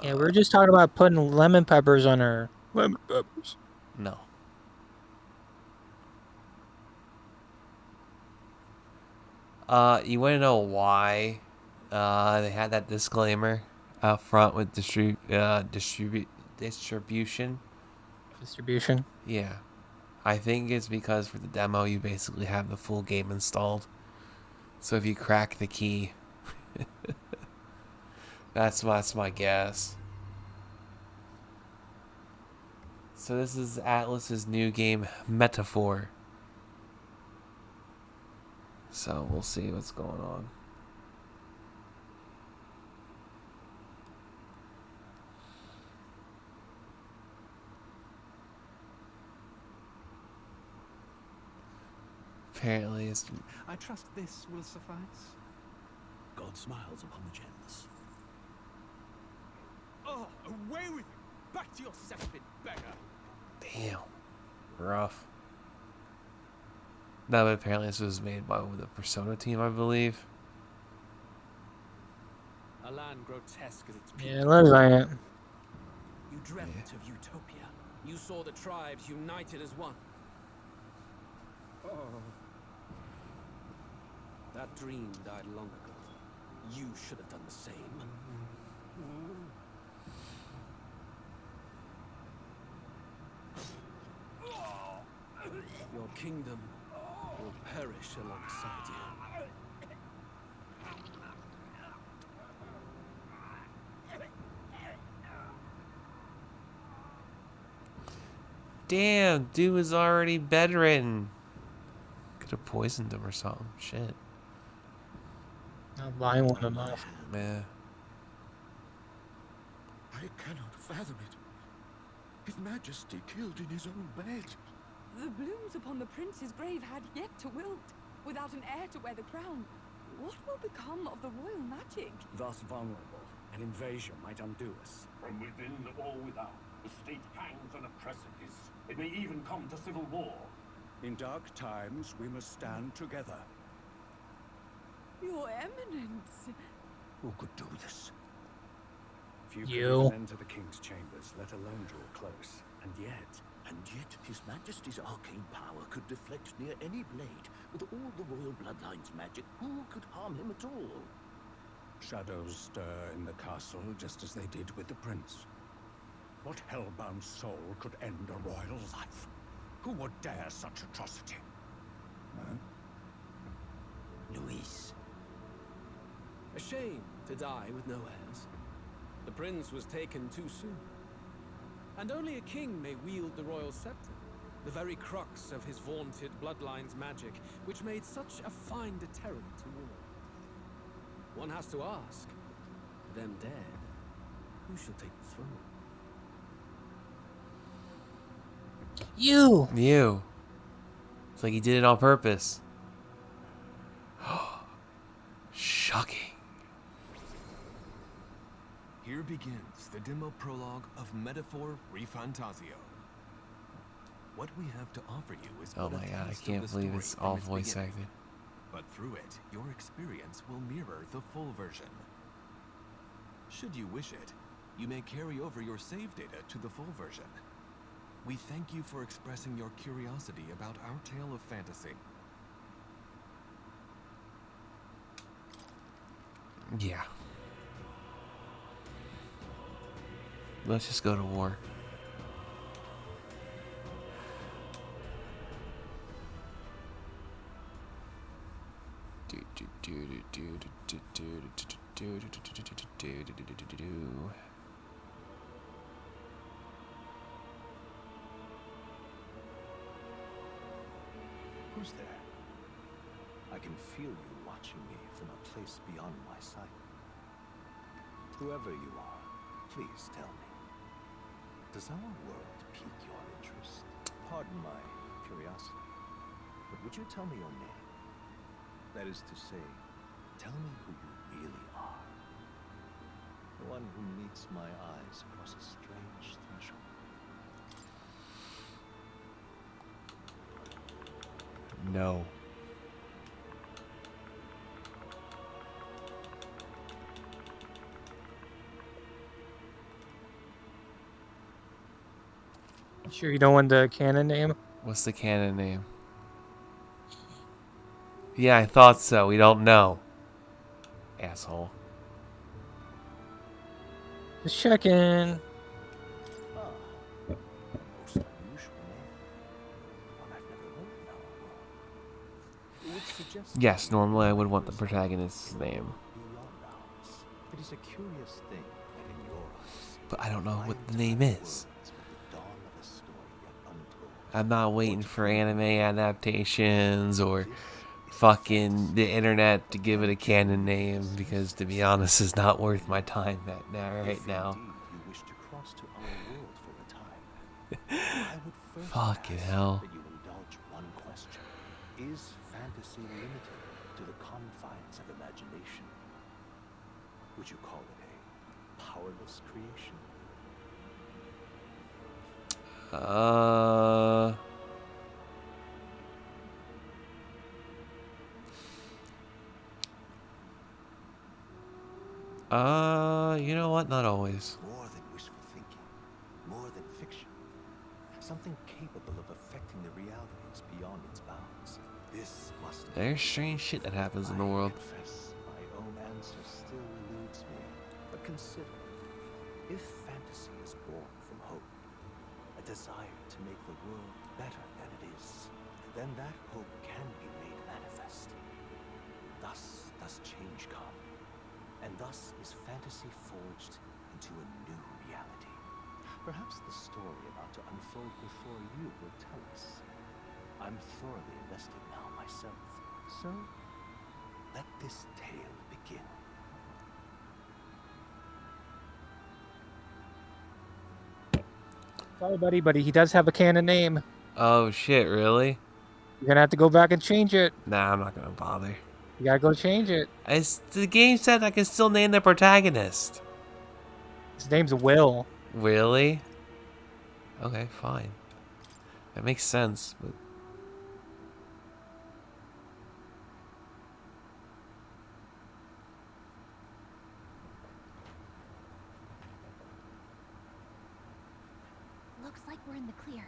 Yeah, we were just talking about putting lemon peppers on her. Lemon peppers. No. You want to know why they had that disclaimer out front with distribution? Distribution. Yeah. I think it's because for the demo, you basically have the full game installed. So if you crack the key, that's my guess. So this is Atlas's new game, Metaphor. So we'll see what's going on. Apparently it's... I trust this will suffice. God smiles upon the gents. Oh, away with you! Back to your cesspit, beggar! Damn. Rough. No, but apparently this was made by the Persona team, I believe. A land grotesque as its Yeah, it looks like it. You dreamt of utopia. You saw the tribes united as one. Oh. That dream died long ago. You should have done the same. Your kingdom will perish alongside you. Damn, dude was already bedridden. Could have poisoned him or something. Shit. Not violent enough. Man. I cannot fathom it. His Majesty killed in his own bed. The blooms upon the prince's grave had yet to wilt, without an heir to wear the crown. What will become of the royal magic? Thus vulnerable, an invasion might undo us. From within or without, the state hangs on a precipice. It may even come to civil war. In dark times, we must stand together. Your Eminence! Who could do this? Few You. could even enter the king's chambers, let alone draw close. And yet, his Majesty's arcane power could deflect near any blade. With all the royal bloodline's magic, who could harm him at all? shadows stir in the castle just as they did with the prince. What hellbound soul could end a royal life? Who would dare such atrocity? Huh? Luis. A shame to die with no heirs. The prince was taken too soon. And only a king may wield the royal scepter, the very crux of his vaunted bloodline's magic, which made such a fine deterrent to war. One has to ask, them dead, who shall take the throne? You! You. It's like he did it on purpose. Shocking. Here begins the demo prologue of Metaphor ReFantazio. What we have to offer you is Oh my god, I can't believe it's all voice acted. But through it, your experience will mirror the full version. Should you wish it, you may carry over your save data to the full version. We thank you for expressing your curiosity about our tale of fantasy. Yeah. Let's just go to war. Who's there? I can feel you watching me from a place beyond my sight. Whoever you are, please tell me. Does our world pique your interest? Pardon my curiosity, but would you tell me your name? That is to say, tell me who you really are. The one who meets my eyes across a strange threshold. No. Sure you don't want the canon name? What's the canon name? Yeah, I thought so. We don't know. Asshole. Just checking. Ah, a most unusual name. One I've never heard in our world. It would suggest to Yes, me normally I would want the there's a protagonist's world name. beyond ours. It is a curious thing that in your eyes, But I don't know my what the name entire is. world is but the dawn of a story yet untold. I'm not waiting Or to for put it anime adaptations or this is fucking fantasy. the internet to But give it a one canon truly name possesses because, to be this honest, it's not worth my unknown. time right If now. indeed you wish to cross to our world for a time, I would first Fucking ask hell. that you indulge one question. Is fantasy limited to the confines of imagination? Would you call it a powerless creation? You know what? Not always. More than wishful thinking, more than fiction. Something capable of affecting the realities beyond its bounds. This must be There's strange shit that happens in the I world. confess my own answer still eludes me. But consider, if fantasy is born from hope, a desire to make the world better than it is, then that hope can be made manifest. Thus does change come, and thus is fantasy forged into a new reality. Perhaps the story about to unfold before you will tell us. I'm thoroughly invested now myself, so let this tale begin. Sorry, buddy, but he does have a canon name. Oh shit, really? You're gonna have to go back and change it. Nah, I'm not gonna bother. You gotta go change it. The game said I can still name the protagonist. His name's Will. Really? Okay, fine. That makes sense, but... Looks like we're in the clear.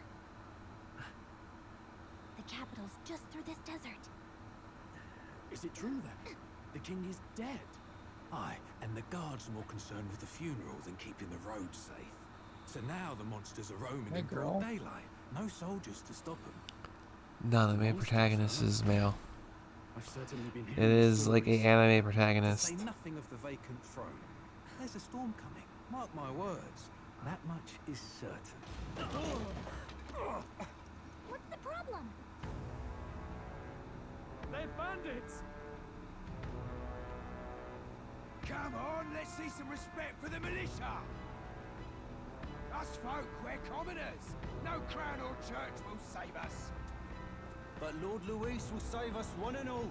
The capital's just through this desert. Is it true then? The king is dead. Aye, and the guards are more concerned with the funeral than keeping the roads safe. So now the monsters are roaming Hey, in girl. broad daylight. No soldiers to stop them. No, the main protagonist is male. I've certainly been It hearing is like stories. a anime To protagonist. say nothing of the vacant throne. There's a storm coming. Mark my words. That much is certain. What's the problem? They're bandits! Come on, let's see some respect for the militia! Us folk, we're commoners. No crown or church will save us. But Lord Luis will save us one and all.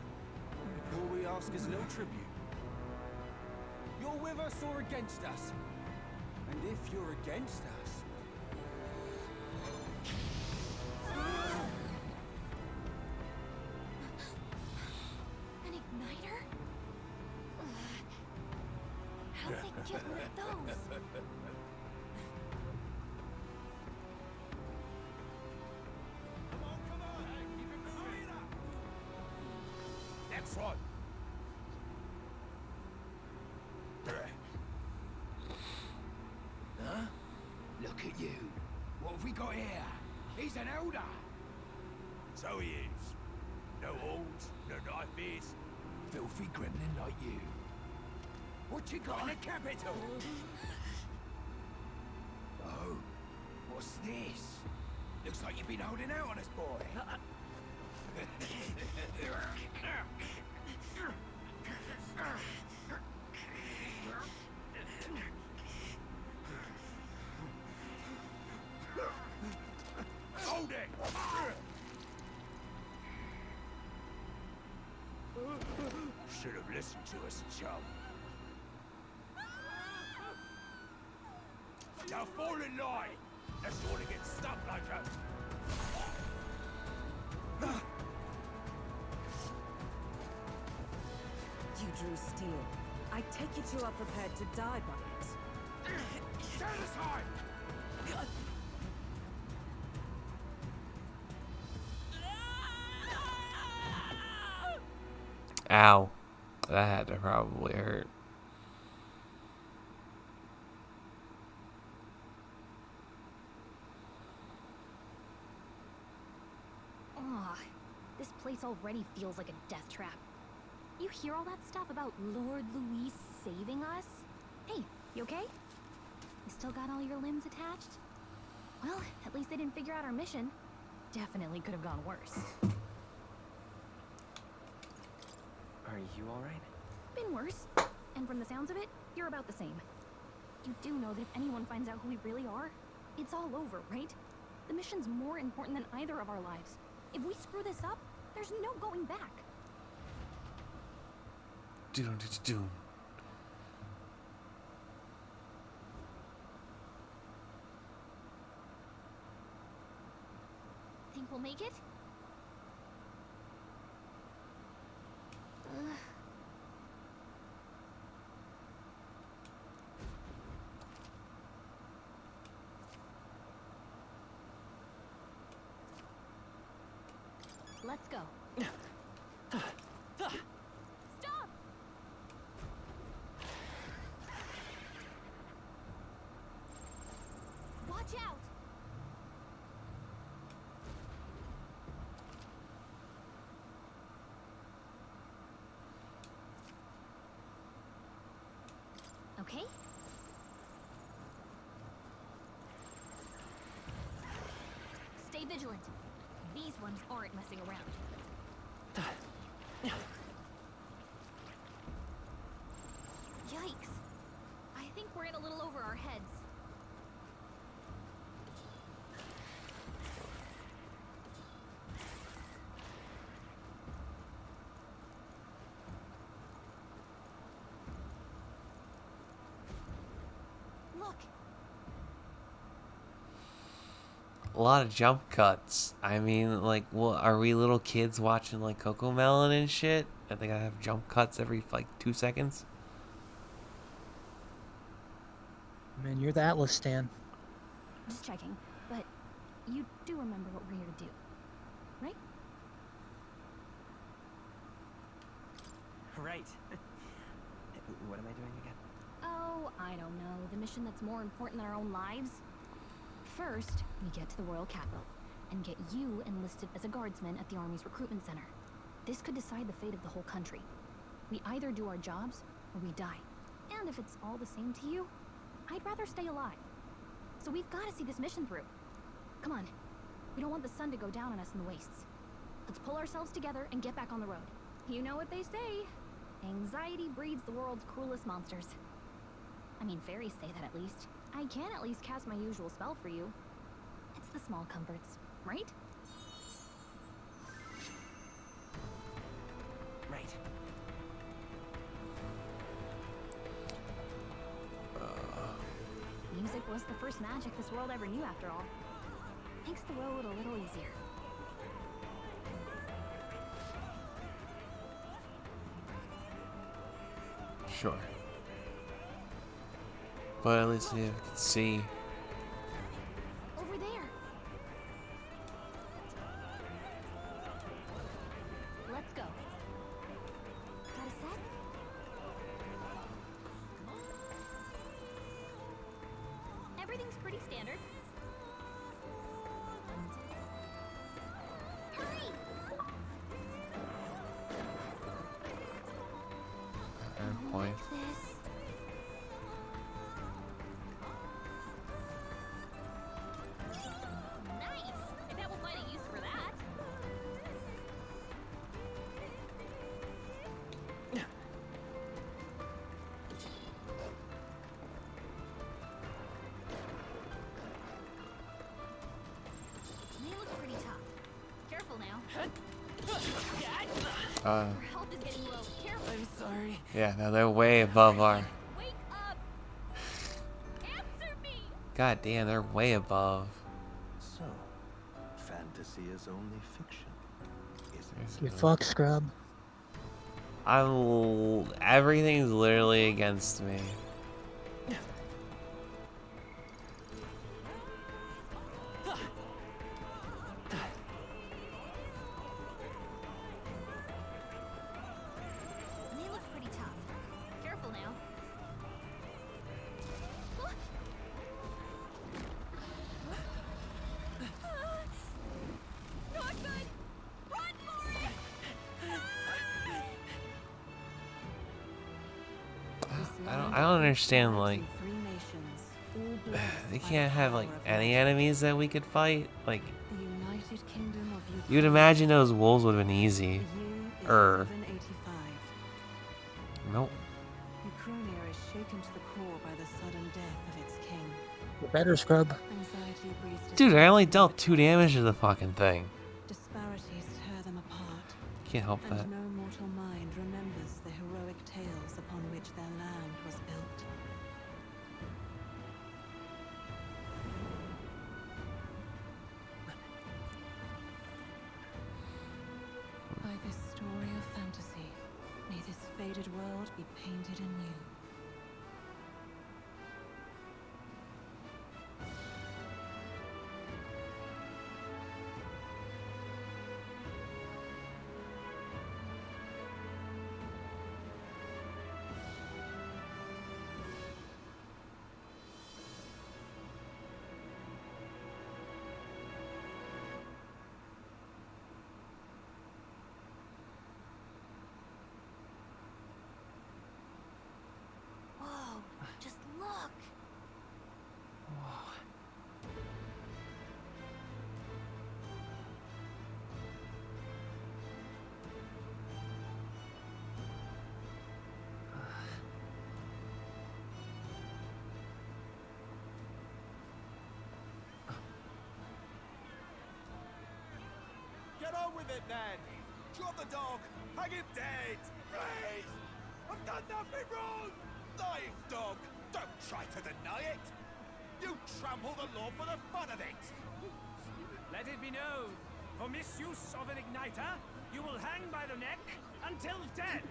All we ask is no tribute. You're with us or against us? And if you're against us... An igniter? How'd they get rid of those? Next one. Huh? Look at you. What have we got here? He's an elder. So he is. No horns, no knife ears. Filthy gremlin like you. What you got in the capital? Oh, what's this? Looks like you've been holding out on us, boy. Hold it! Should have listened to us, chum. Now fall in line! Unless you want to get stuck like a... You drew steel. I take it you are prepared to die by it. Stand aside! Ow. That had to probably hurt. Ugh, this place already feels like a death trap. You hear all that stuff about Lord Louis saving us? Hey, you okay? You still got all your limbs attached? Well, at least they didn't figure out our mission. Definitely could have gone worse. Are you alright? Been worse. And from the sounds of it, you're about the same. You do know that if anyone finds out who we really are, it's all over, right? The mission's more important than either of our lives. If we screw this up, there's no going back. Doom. Think we'll make it? Let's go. Stop! Watch out! Okay. Stay vigilant. These ones aren't messing around. Yikes. I think we're in a little over our heads. Look. A lot of jump cuts. I mean, like, well, are we little kids watching like Coco Melon and shit? I think I have jump cuts every like 2 seconds. Man, you're the Atlas Stan. Just checking, but you do remember what we're here to do, right? Right. What am I doing again? Oh, I don't know. The mission that's more important than our own lives? First, we get to the royal capital and get you enlisted as a guardsman at the army's recruitment center. This could decide the fate of the whole country. We either do our jobs or we die. And if it's all the same to you, I'd rather stay alive. So we've got to see this mission through. Come on. We don't want the sun to go down on us in the wastes. Let's pull ourselves together and get back on the road. You know what they say. Anxiety breeds the world's cruelest monsters. I mean, fairies say that at least. I can at least cast my usual spell for you. It's the small comforts, right? Right. Music was the first magic this world ever knew, after all. Makes the road a little easier. Sure. But at least you can see. Over there. Let's go. Got a set? Everything's pretty standard. Hurry! Fair point. This. Nice! I bet we'll find a use for that. They look pretty tough. Careful now. Our health is getting low. Careful. I'm sorry. Yeah, no, they're way above our. Wake up! Answer me! God damn, they're way above. So, fantasy is only fiction, isn't You it? fuck scrub. Everything's literally against me. I don't understand, like, they can't have, like, any enemies that we could fight? Like, you'd imagine those wolves would have been easy. Nope. Ukrainia is shaken to the core by the sudden death of its king. You better scrub. Anxiety breeds Dude, I only dealt 2 damage to the fucking thing. disparities tear them apart. Can't help that. And no mortal mind remembers the heroic tales upon which their land was built. By this story of fantasy, may this faded world be painted anew. Whoa, just look. Get on with it, then! Drop the dog! Hang him dead! Please! I've done nothing wrong! Lying dog! Don't try to deny it! You trample the law for the fun of it! Let it be known, for misuse of an igniter, you will hang by the neck until dead.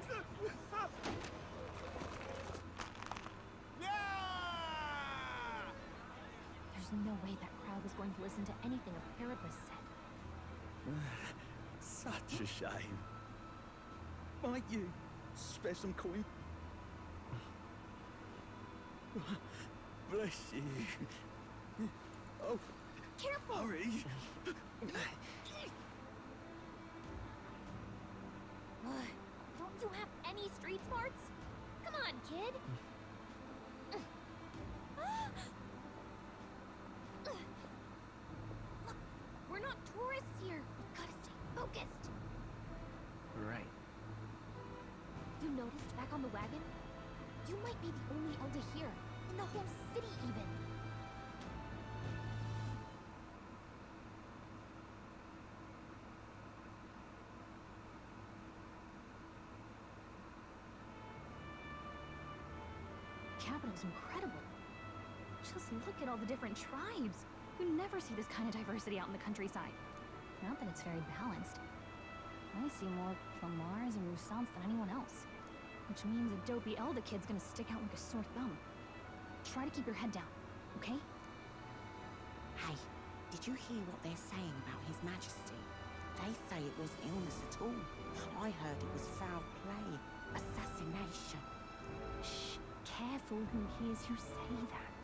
There's no way that crowd was going to listen to anything a Peribus said. Such a shame. Might you spare some coin? Bless you. Oh, careful! Hurry! Don't you have any street smarts? Come on, kid! Look, we're not tourists here. We've gotta stay focused. Right. You noticed back on the wagon? You might be the only elder here, in the whole city even. Capital's incredible. Just look at all the different tribes. You never see this kind of diversity out in the countryside. Not that it's very balanced. I see more Plamars and Roussants than anyone else. Which means a dopey Elda kid's gonna stick out like a sore thumb. Try to keep your head down, okay? Hey, did you hear what they're saying about His Majesty? They say it wasn't illness at all. I heard it was foul play, assassination. Shh, careful who hears you say that.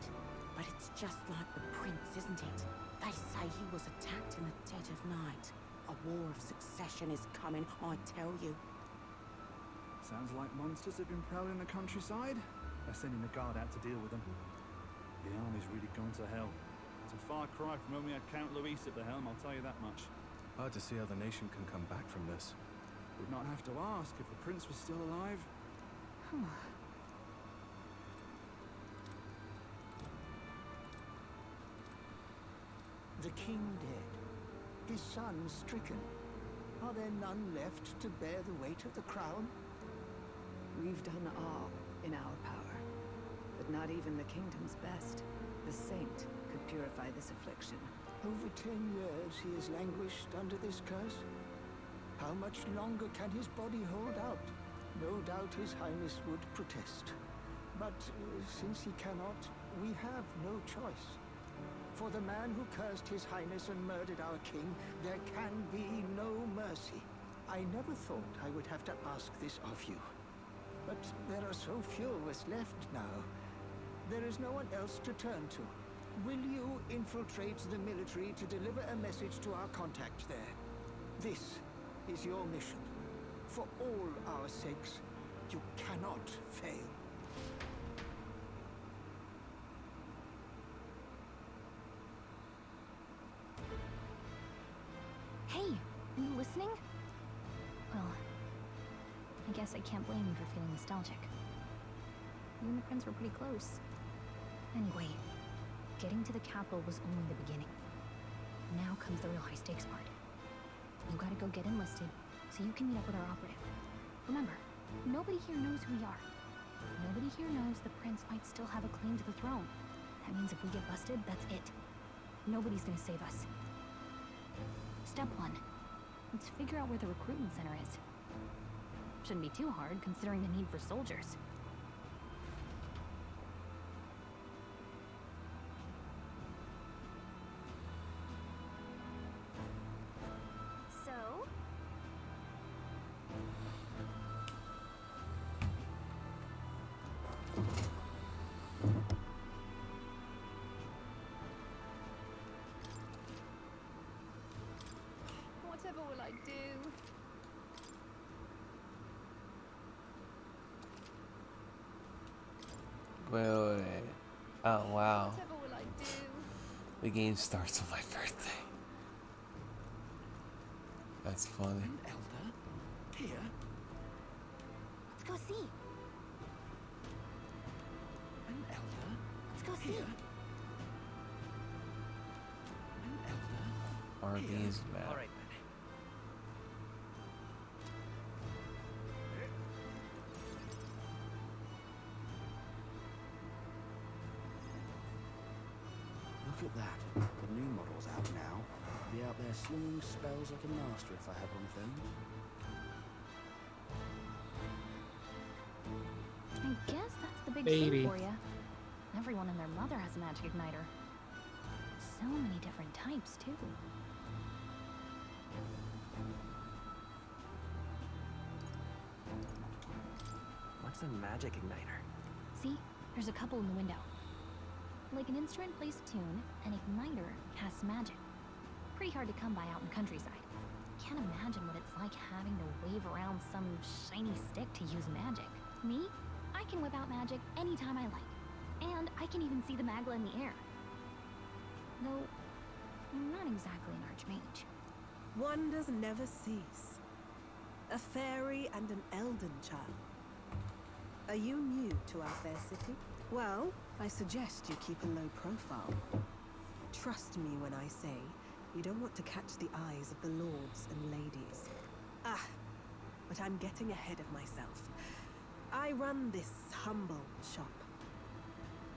But it's just like the prince, isn't it? They say he was attacked in the dead of night. A war of succession is coming, I tell you. Sounds like monsters have been prowling the countryside. They're sending the guard out to deal with them. The army's really gone to hell. It's a far cry from when we had Count Luis at the helm, I'll tell you that much. Hard to see how the nation can come back from this. Would not have to ask if the prince was still alive. The king dead, his son stricken. Are there none left to bear the weight of the crown? We've done all in our power, but not even the kingdom's best, the saint, could purify this affliction. Over 10 years he has languished under this curse. How much longer can his body hold out? No doubt his highness would protest. But since he cannot, we have no choice. For the man who cursed his highness and murdered our king, there can be no mercy. I never thought I would have to ask this of you. But there are so few of us left now. There is no one else to turn to. Will you infiltrate the military to deliver a message to our contact there? This is your mission. For all our sakes, you cannot fail. listening? Well, I guess I can't blame you for feeling nostalgic. You and the prince were pretty close. Anyway, getting to the capital was only the beginning. Now comes the real high-stakes part. You gotta go get enlisted, so you can meet up with our operative. Remember, nobody here knows who we are. Nobody here knows the prince might still have a claim to the throne. That means if we get busted, that's it. Nobody's gonna save us. Step 1. Let's figure out where the recruitment center is. Shouldn't be too hard, considering the need for soldiers. So? Whatever will I do? Wait. Oh, wow. Whatever will I do? The game starts on my birthday. That's funny. An elder? Here? Let's go see. An elder? Let's go see. Here? An elder? RB's map. All right, Look at that. The new model's out now. I'd be out there slinging spells like a master if I had one of them. I guess that's the big Baby. thing for you. Everyone and their mother has a magic igniter. So many different types, too. What's a magic igniter? See? There's a couple in the window. Like an instrument plays a tune, an igniter casts magic. Pretty hard to come by out in the countryside. Can't imagine what it's like having to wave around some shiny stick to use magic. Me? I can whip out magic anytime I like. And I can even see the magla in the air. Though, I'm not exactly an archmage. Wonders never cease. A fairy and an elden child. Are you new to our fair city? Well, I suggest you keep a low profile. Trust me when I say you don't want to catch the eyes of the lords and ladies. Ah, but I'm getting ahead of myself. I run this humble shop.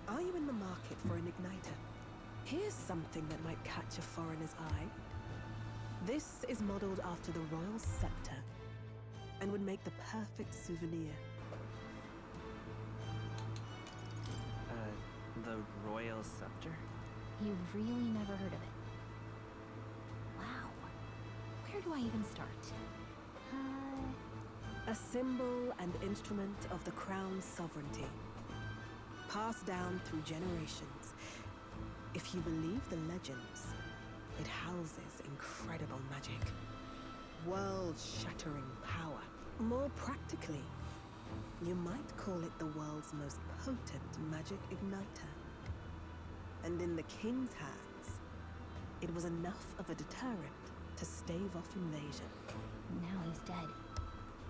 Are you in the market for an igniter? Here's something that might catch a foreigner's eye. This is modeled after the royal scepter and would make the perfect souvenir. The royal scepter? You've really never heard of it. Wow. Where do I even start? A symbol and instrument of the crown's sovereignty. Passed down through generations. If you believe the legends, it houses incredible magic. World-shattering power. More practically, you might call it the world's most potent magic igniter. And in the king's hands, it was enough of a deterrent to stave off invasion. Now he's dead.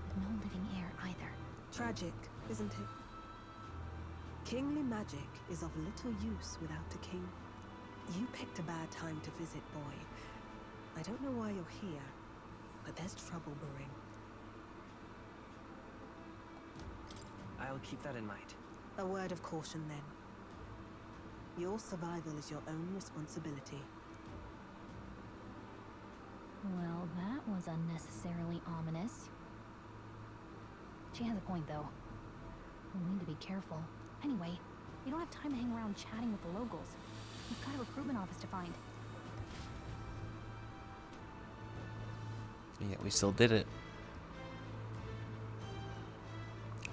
With no living heir either. Tragic, isn't it? Kingly magic is of little use without a king. You picked a bad time to visit, boy. I don't know why you're here, but there's trouble brewing. I'll keep that in mind. A word of caution, then. Your survival is your own responsibility. Well, that was unnecessarily ominous. She has a point, though. We need to be careful. Anyway, we don't have time to hang around chatting with the locals. We've got a recruitment office to find. Yeah, we still did it.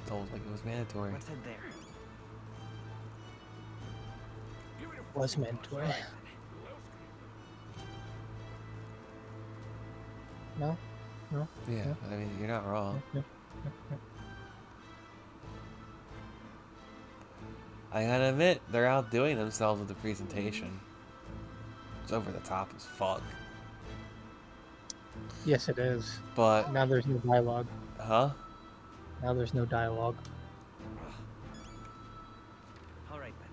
Told like it was mandatory. Let's head there. Was mandatory. No? No? Yeah, No? I mean, you're not wrong. No, no, no. I gotta admit, they're outdoing themselves with the presentation. It's over the top as fuck. Yes, it is. But Now there's no dialogue. huh? Now there's no dialogue. All right then.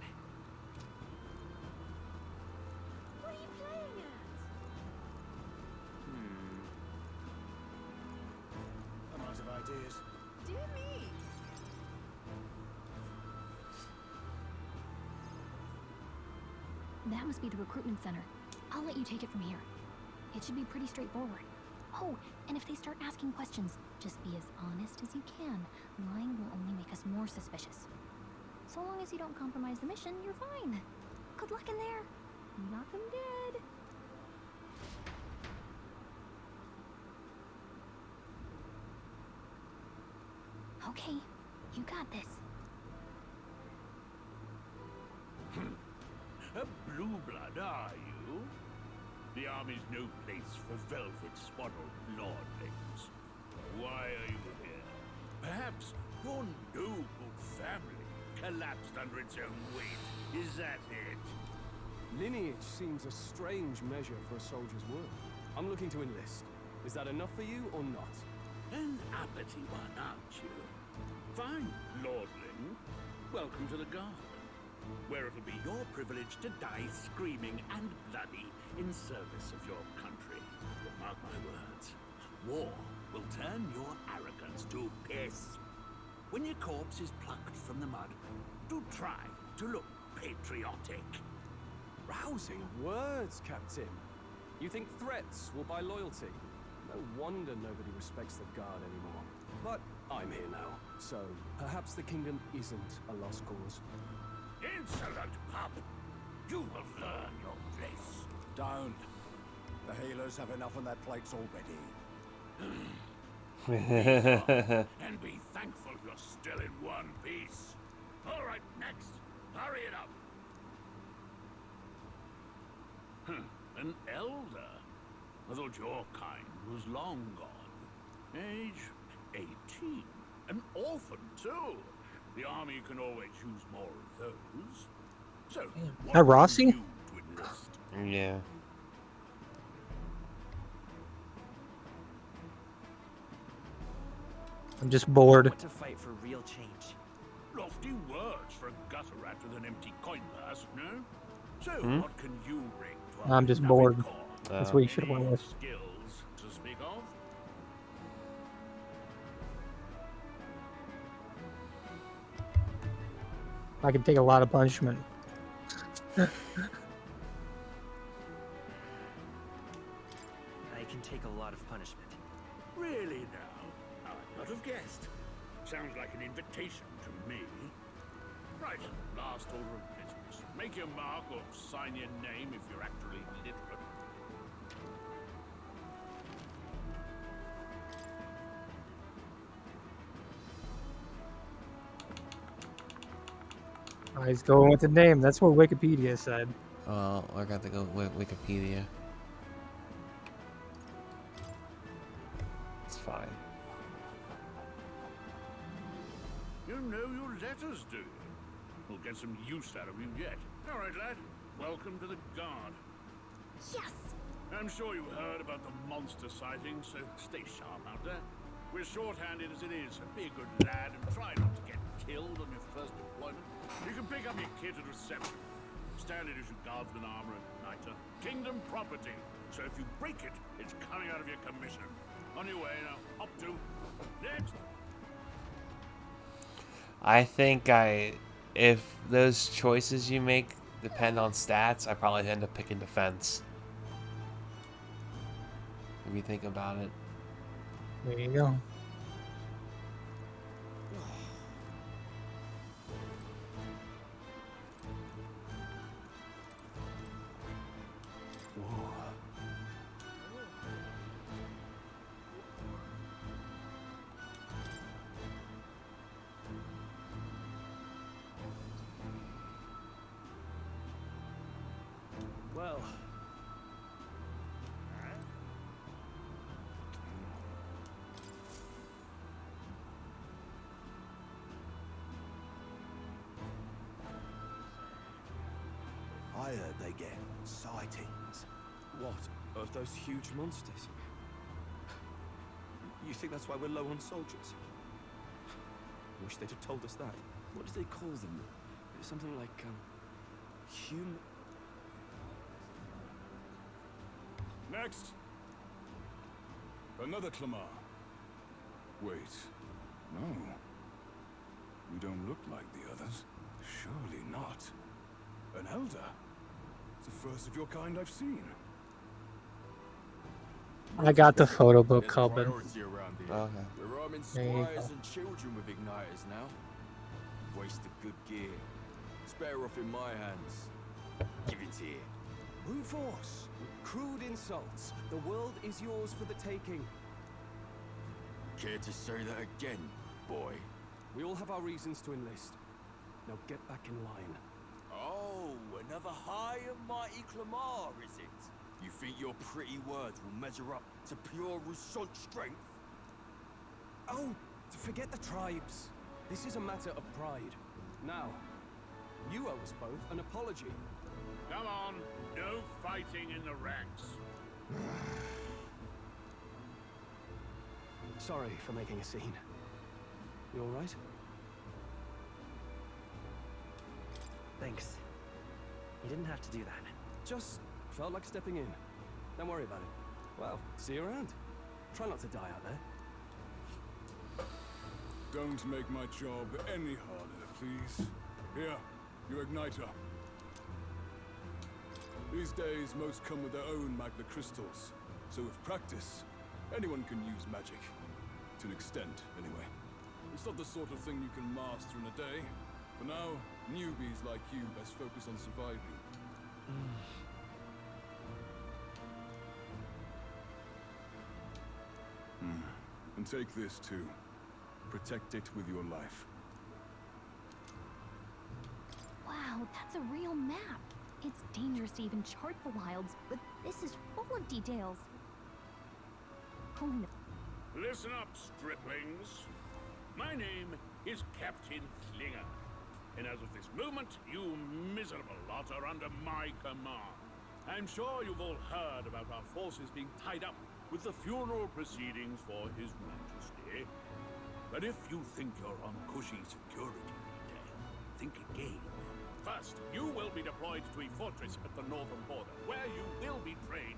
What are you playing at? I'm out of ideas. Dear me. That must be the recruitment center. I'll let you take it from here. It should be pretty straightforward. Oh, and if they start asking questions, just be as honest as you can. Lying will only make us more suspicious. So long as you don't compromise the mission, you're fine. Good luck in there. Knock 'em dead. Okay, you got this. A blue blood, are you? The army's no place for velvet-swaddled lordlings. Why are you here? Perhaps your noble family collapsed under its own weight. Is that it? Lineage seems a strange measure for a soldier's work. I'm looking to enlist. Is that enough for you or not? An uppity one, aren't you? Fine, lordling. Welcome to the garden, where it'll be your privilege to die screaming and bloody in service of your country. Mark my words, war will turn your arrogance to piss. When your corpse is plucked from the mud, do try to look patriotic. Rousing words, Captain. You think threats will buy loyalty? No wonder nobody respects the Guard anymore. But I'm here now, so perhaps the kingdom isn't a lost cause. Insolent pup! You will learn your place. Don't. The healers have enough on their plates already. And be thankful you're still in one piece. All right, next. Hurry it up. An elder? I thought your kind was long gone. Age 18. An orphan, too. The army can always use more of those. So, what That Rossi? do you to enlist? Yeah. I'm just bored. Want to fight for real change. Lofty words for a gutter rat with an empty coin purse, no? So, what can you bring to I'm just bored. That's what you should have went with. skills to speak of? I can take a lot of punishment. I can take a lot of punishment. Really now? I'd not have guessed. Sounds like an invitation to me. Right, last order of business. Make your mark or sign your name if you're actually literate. He's going with the name. That's what Wikipedia said. Well, I got to go with Wikipedia. It's fine. You know your letters, do you? We'll get some use out of you yet. All right, lad. Welcome to the Guard. Yes! I'm sure you heard about the monster sightings, so stay sharp out there. We're short-handed as it is, so be a good lad and try not to get killed on your first deployment. You can pick up your kit at reception. Standard issue guardsman armor and niter. Kingdom property, so if you break it, it's coming out of your commission. On your way now. Up to next. I think if those choices you make depend on stats, I probably end up picking defense. If you think about it. There you go. Well, I heard they get sightings. what? Of those huge monsters? You think that's why we're low on soldiers? Wish they'd have told us that. What did they call them? It was something like, Next! Another Clamar. Wait. No. You don't look like the others. Surely not. An elder? It's the first of your kind I've seen. I got the photo book, Colbin. We're arming There you squires go. and children with igniters now. Waste of good gear. It's better off in my hands. Give it here. brute force, crude insults. The world is yours for the taking. Care to say that again, boy? We all have our reasons to enlist. Now get back in line. Oh, another high and mighty Clamar, is it? You think your pretty words will measure up to pure Rousseau strength? Oh, forget the tribes. This is a matter of pride. Now, you owe us both an apology. Come on, no fighting in the ranks. Sorry for making a scene. You all right? Thanks. You didn't have to do that. Just felt like stepping in. Don't worry about it. Well, see you around. Try not to die out there. Don't make my job any harder, please. Here, your igniter. These days, most come with their own magna crystals. So with practice, anyone can use magic. To an extent, anyway. It's not the sort of thing you can master in a day. For now, newbies like you best focus on surviving. And take this too. Protect it with your life. Wow, that's a real map. It's dangerous to even chart the wilds, but this is full of details. Holy no. Listen up, striplings. My name is Captain Klinger. And as of this moment, you miserable lot are under my command. I'm sure you've all heard about our forces being tied up with the funeral proceedings for His Majesty. But if you think you're on cushy security, think again. First, you will be deployed to a fortress at the northern border, where you will be trained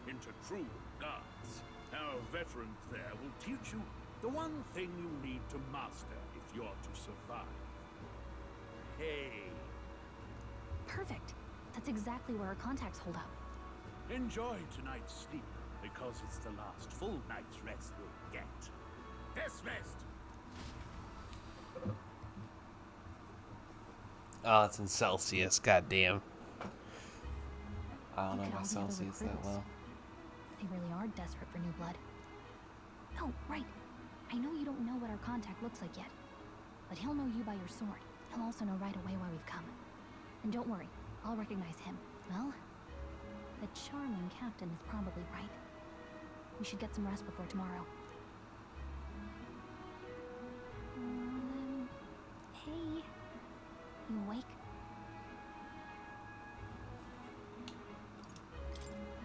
into true guards. Our veterans there will teach you the one thing you need to master if you're to survive. Hey. Perfect. That's exactly where our contacts hold up. Enjoy tonight's sleep, because it's the last full night's rest you'll get. Dismissed! Oh, it's in Celsius. Goddamn. I don't know Look at my all the other Celsius that recruits. well. They really are desperate for new blood. Oh, right. I know you don't know what our contact looks like yet, but he'll know you by your sword. He'll also know right away why we've come. And don't worry, I'll recognize him. Well, the charming captain is probably right. We should get some rest before tomorrow. Hey. You awake?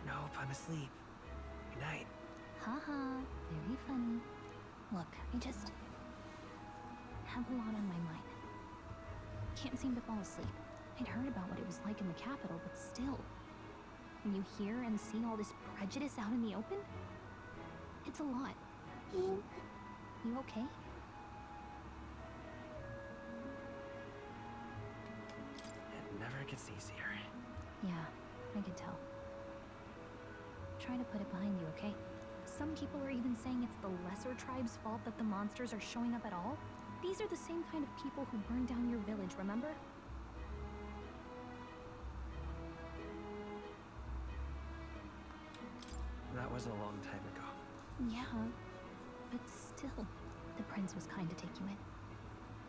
Nope, I'm asleep. Good night. Haha, very funny. Look, I just have a lot on my mind. Can't seem to fall asleep. I'd heard about what it was like in the capital, but still. When you hear and see all this prejudice out in the open, it's a lot. You okay? It never gets easier. Yeah, I can tell. Try to put it behind you, okay? Some people are even saying it's the lesser tribe's fault that the monsters are showing up at all. These are the same kind of people who burned down your village, remember? That was a long time ago. Yeah, but still, the prince was kind to take you in.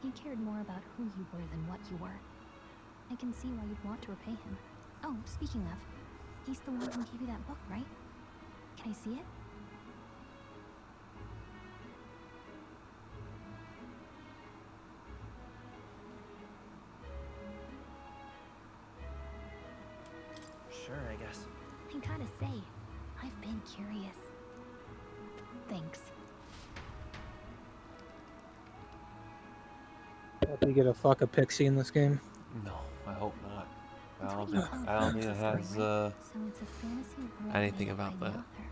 He cared more about who you were than what you were. I can see why you'd want to repay him. Oh, speaking of, he's the one who gave you that book, right? Can I see it? Sure, I guess. I gotta say, I've been curious. Thanks. Hope you get a fuck a pixie in this game. No, I hope not. That's what you call I don't think it fantasy, has right? So it's a fantasy world anything made about by the that. author.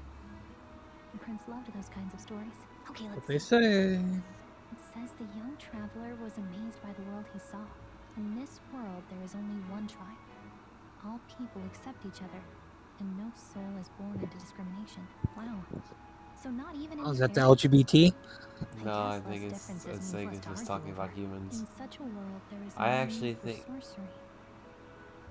The prince loved those kinds of stories. Okay, What let's they see. say. It says the young traveler was amazed by the world he saw. In this world, there is only one tribe. All people accept each other, and no soul is born into discrimination. Wow. So not even in Oh, is that the fairy LGBT? No, I guess think less it's differences means less it's to just argue talking about over. humans. In such a world, there is I no actually need for think sorcery.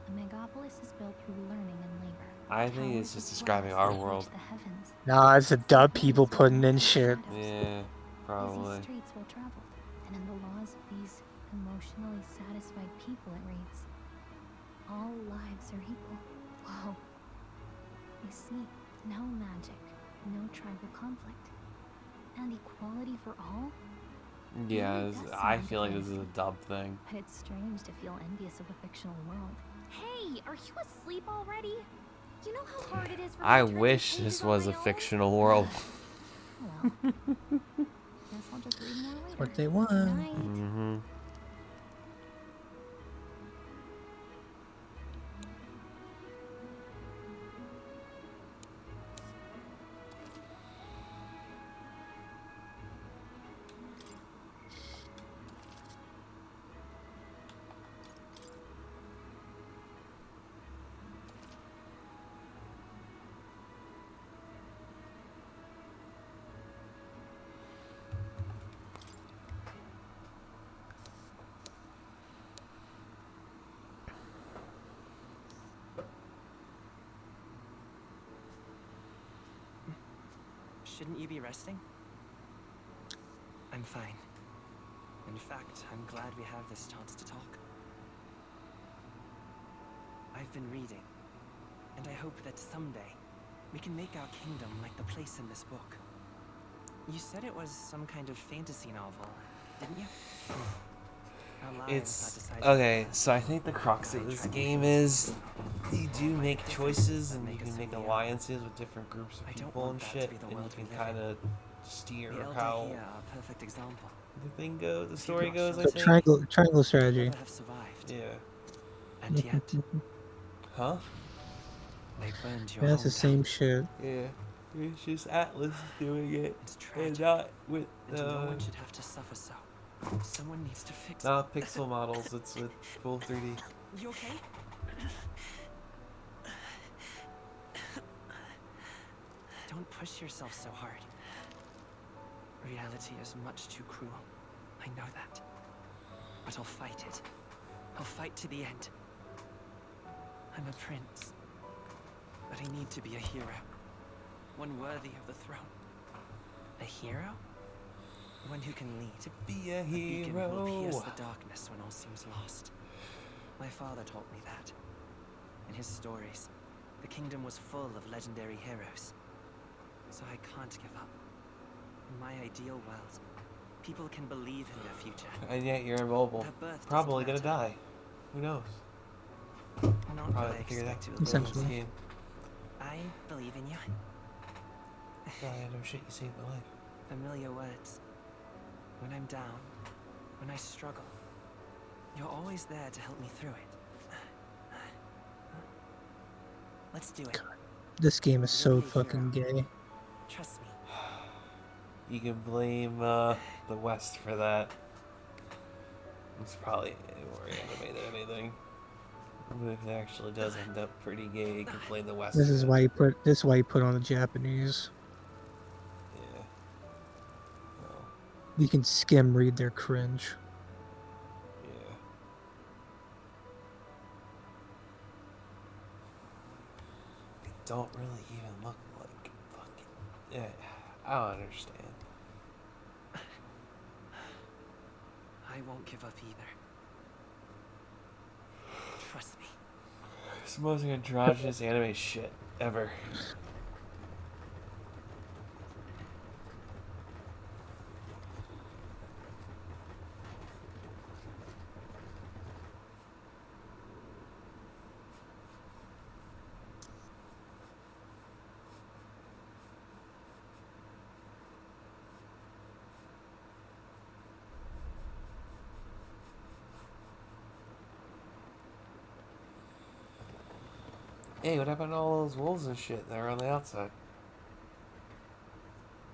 The megapolis is built through learning and labor. I think it's Towers just of describing glass our that world. reach the heavens. Nah, it's the dub people Cities putting walked in through shit. shadows. Yeah, probably. Busy streets well traveled, and in the laws of these emotionally satisfied people, it reads, all lives are equal. Whoa. You see, no magic, no tribal conflict, and equality for all? Yeah, Really does I sound feel like this is a fantasy. dub thing. But it's strange to feel envious of a fictional world. Hey, are you asleep already? You know how hard it is for me I to turn these wish pages this on was my a own? fictional world. Well, guess I'll just read more later. What they want. Good night. Mm-hmm. Shouldn't you be resting? I'm fine. In fact, I'm glad we have this chance to talk. I've been reading, and I hope that someday we can make our kingdom like the place in this book. You said it was some kind of fantasy novel, didn't you? Our lives are It's decided okay. by So I think the crux of this game is you do make choices and you can make alliances with different groups of people and shit, and you can kind of steer the elder how here are a perfect example. the thing goes, the If story you'd not goes. I So shown think. triangle strategy. never have survived. Yeah. And yet, Huh? they burned your Yeah, it's the hometown. same shit. Yeah. It's just Atlas doing it, It's tragic. and not with And no one should have to suffer so. Someone needs to fix it. not pixel models. It's with full 3D. You okay? Don't push yourself so hard. Reality is much too cruel. I know that. But I'll fight it. I'll fight to the end. I'm a prince. But I need to be a hero. One worthy of the throne. A hero? One who can lead. To be a beacon who will pierce hero. the darkness when all seems lost. My father taught me that. In his stories, the kingdom was full of legendary heroes. So I can't give up. In my ideal world, people can believe in their future. And yet you're immobile. Their birth Probably doesn't gonna matter. die. Who knows? Not Probably what I figure that expected out with the Essentially. world. game. I believe in you. Oh, yeah, no shit. You saved my life. Familiar words. When I'm down, when I struggle, you're always there to help me through it. Let's do it. This game is so You'll be a fucking hero. gay. Trust me. You can blame the West for that. It's probably more animated than anything. But if it actually does end up pretty gay, you can blame the West. This for is it. why you put on the Japanese. Yeah. Well, You can skim read their cringe. yeah. They don't really even look like fucking. Yeah, I don't understand. I won't give up either. Trust me. It's the most androgynous anime shit ever. Hey, what happened to all those wolves and shit that are on the outside?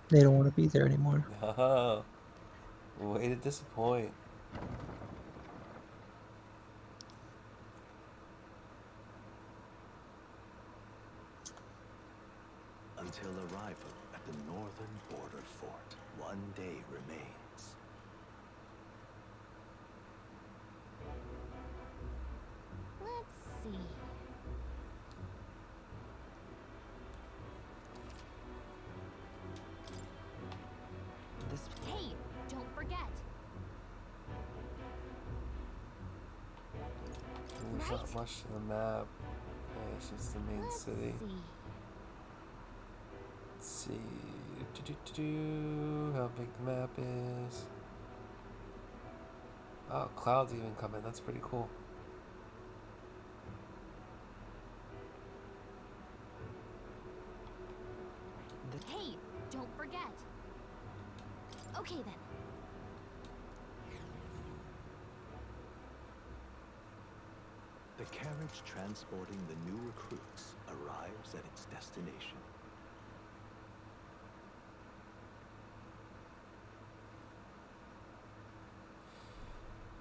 They don't want to be there anymore. Oh, way to disappoint. Until arrival at the northern border fort, one day remains. Let's see. Hey, don't forget. There's not much to the map. Yeah, it's just the main city. Let's see. How big the map is. Oh, clouds even come in. That's pretty cool. Hey, don't forget. Okay then. The carriage transporting the new recruits arrives at its destination.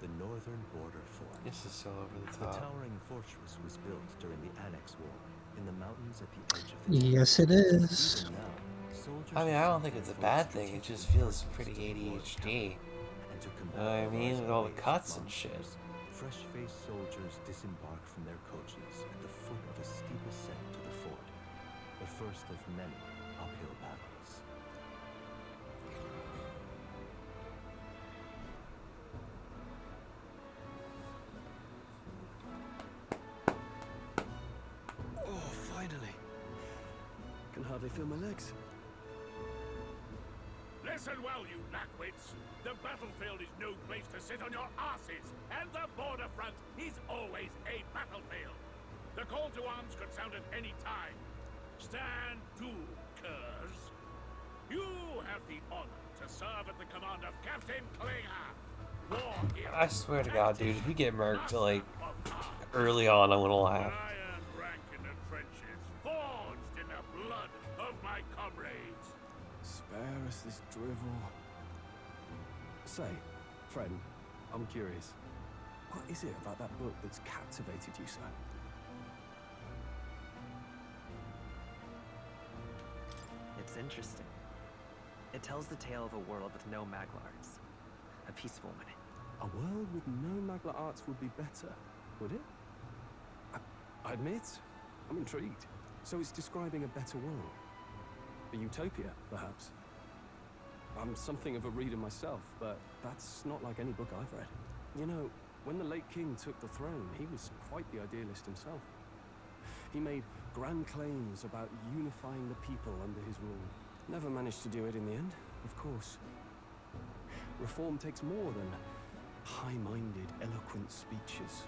The northern border fort. This is so over the The top. towering fortress was built during the Annex War in the mountains at the edge of the Yes, it is. Even now, soldiers I mean, I don't think it's a bad thing. It just feels pretty ADHD. and to You combat know what I mean? rising With all the waves of cuts and shit. monsters, fresh-faced soldiers disembark from their coaches at the foot of a steep ascent to the fort, the first of many uphill battles. Oh, finally. Can hardly feel my legs. Listen well, you knackwits. The battlefield is no place to sit on your asses, and the border front is always a battlefield. The call to arms could sound at any time. Stand to, curs. You have the honor to serve at the command of Captain Klinger. War hero. I swear to God, dude, if you get murked like early on, I'm gonna laugh. Iron rank in the trenches, forged in the blood of my comrades. Spare us this drivel. Say, friend, I'm curious. What is it about that book that's captivated you so? It's interesting. It tells the tale of a world with no Maglarts. A peaceful one. A world with no Maglar arts would be better, would it? I admit, I'm intrigued. So it's describing a better world. A utopia, perhaps. I'm something of a reader myself, but that's not like any book I've read. You know, when the late king took the throne, he was quite the idealist himself. He made grand claims about unifying the people under his rule. Never managed to do it in the end, of course. Reform takes more than high-minded, eloquent speeches.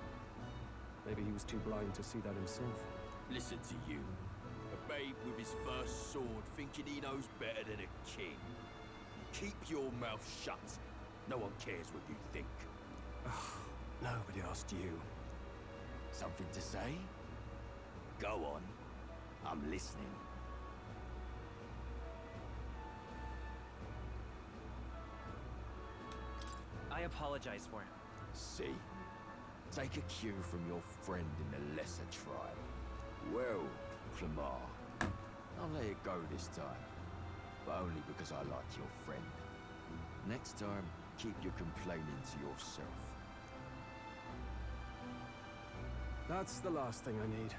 Maybe he was too blind to see that himself. Listen to you. A babe with his first sword thinking he knows better than a king. Keep your mouth shut. No one cares what you think. Nobody asked you. Something to say? Go on. I'm listening. I apologize for him. See? Take a cue from your friend in the lesser tribe. Well, Clamar, I'll let it go this time. But only because I like your friend. Next time, keep your complaining to yourself. That's the last thing I need.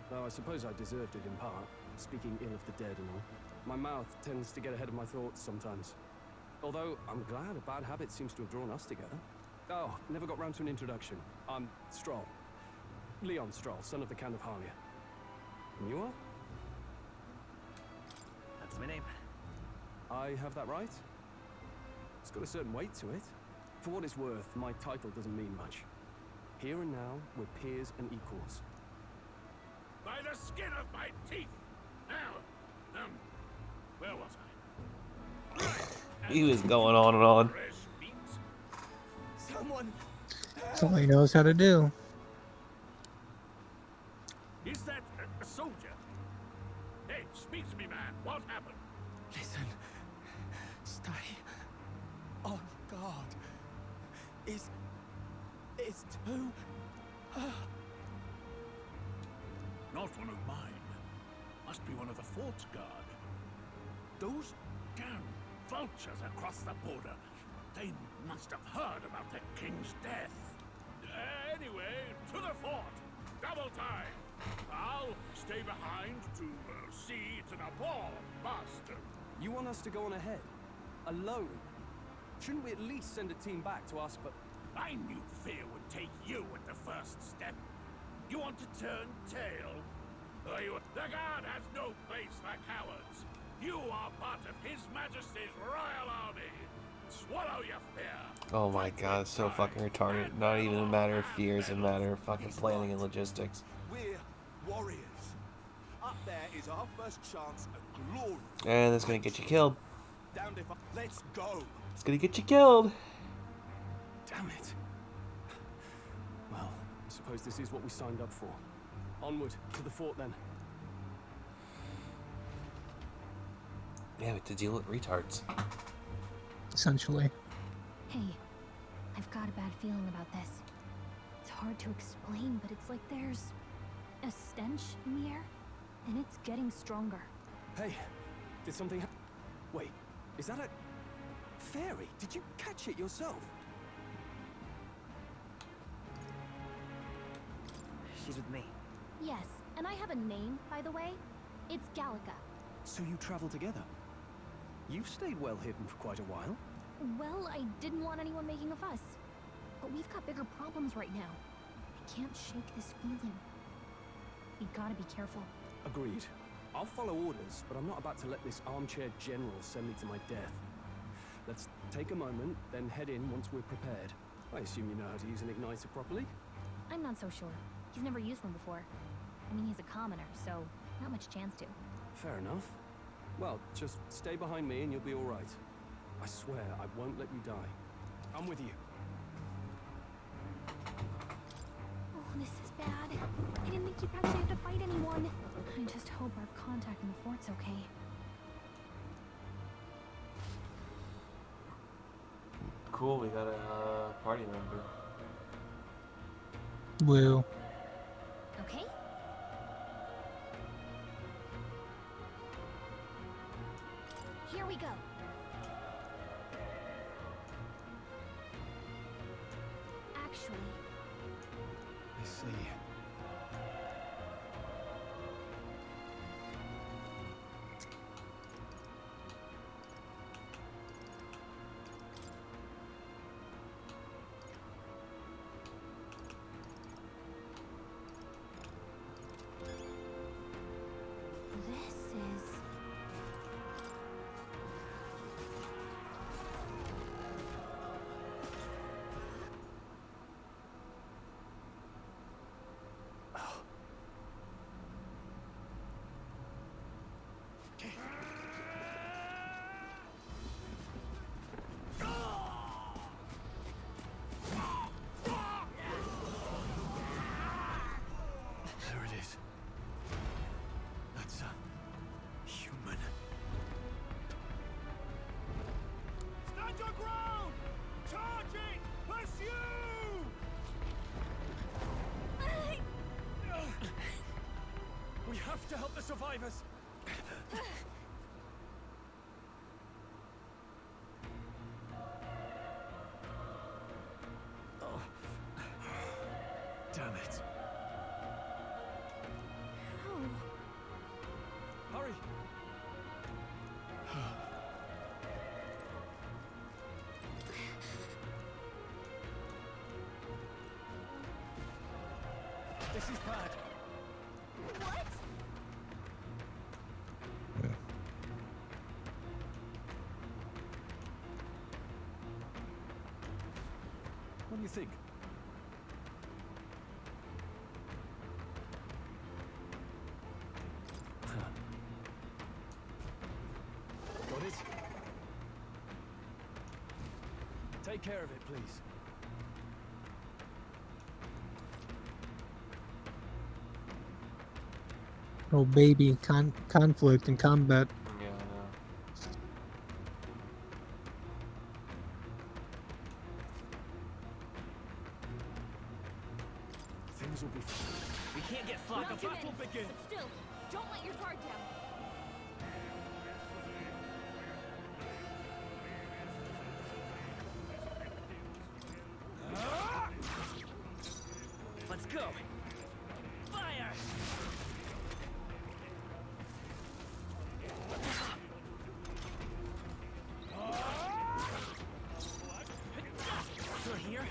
Though I suppose I deserved it in part, speaking ill of the dead and all. My mouth tends to get ahead of my thoughts sometimes. Although, I'm glad a bad habit seems to have drawn us together. Oh, never got round to an introduction. I'm Stroll. Leon Stroll, son of the Count of Harlia. And you are? That's my name. I have that right? It's got a certain weight to it. For what it's worth, my title doesn't mean much. Here and now, we're peers and equals. By the skin of my teeth! Now, where was I? He was going on and on. Someone! That's all he knows how to do. Is that What happened? Listen. Stay on guard. It's too... Not one of mine. Must be one of the fort's guard. Those damn vultures across the border. They must have heard about the king's death. Anyway, to the fort. Double time. I'll stay behind to see to the ball bust. You want us to go on ahead? Alone? Shouldn't we at least send a team back to ask for... I knew fear would take you at the first step. You want to turn tail? The guard has no place for cowards. You are part of His Majesty's Royal Army. Swallow your fear. Oh my god, it's so fucking retarded. Not even a matter of fear, it's a matter of fucking planning and logistics. We're warriors. Up there is our first chance at glory. And that's gonna get you killed. Damned if let's go. It's gonna get you killed. Damn it. Well, I suppose this is what we signed up for. Onward, to the fort then. Yeah, we have to deal with retards. Essentially. Hey, I've got a bad feeling about this. It's hard to explain, but it's like there's a stench in the air, and it's getting stronger. Hey, did something happen? Wait, is that a... fairy? Did you catch it yourself? She's with me. Yes, and I have a name, by the way. It's Gallica. So you travel together? You've stayed well hidden for quite a while. Well, I didn't want anyone making a fuss. But we've got bigger problems right now. I can't shake this feeling. We gotta be careful. Agreed. I'll follow orders, but I'm not about to let this armchair general send me to my death. Let's take a moment, then head in once we're prepared. I assume you know how to use an igniter properly? I'm not so sure. He's never used one before. I mean, he's a commoner, so not much chance to. Fair enough. Well, just stay behind me and you'll be all right. I swear I won't let you die. I'm with you. Oh, this is bad. I didn't think you'd actually have to fight anyone. I just hope our contact in the fort's okay. Cool, we got a party member. Woo. Okay? Here we go. Actually... I see. This is... There it is. That's a human. Stand your ground! Charging! Pursue! We have to help the survivors. Oh. Damn it. Hurry! This is bad. What? What do you think? Got it? Take care of it, please. Oh baby, conflict and combat. Yeah. things will be fine. We can't get sloppy. Mount The him battle in. begins. But still, don't let your guard down. Let's go. Fire! Still here?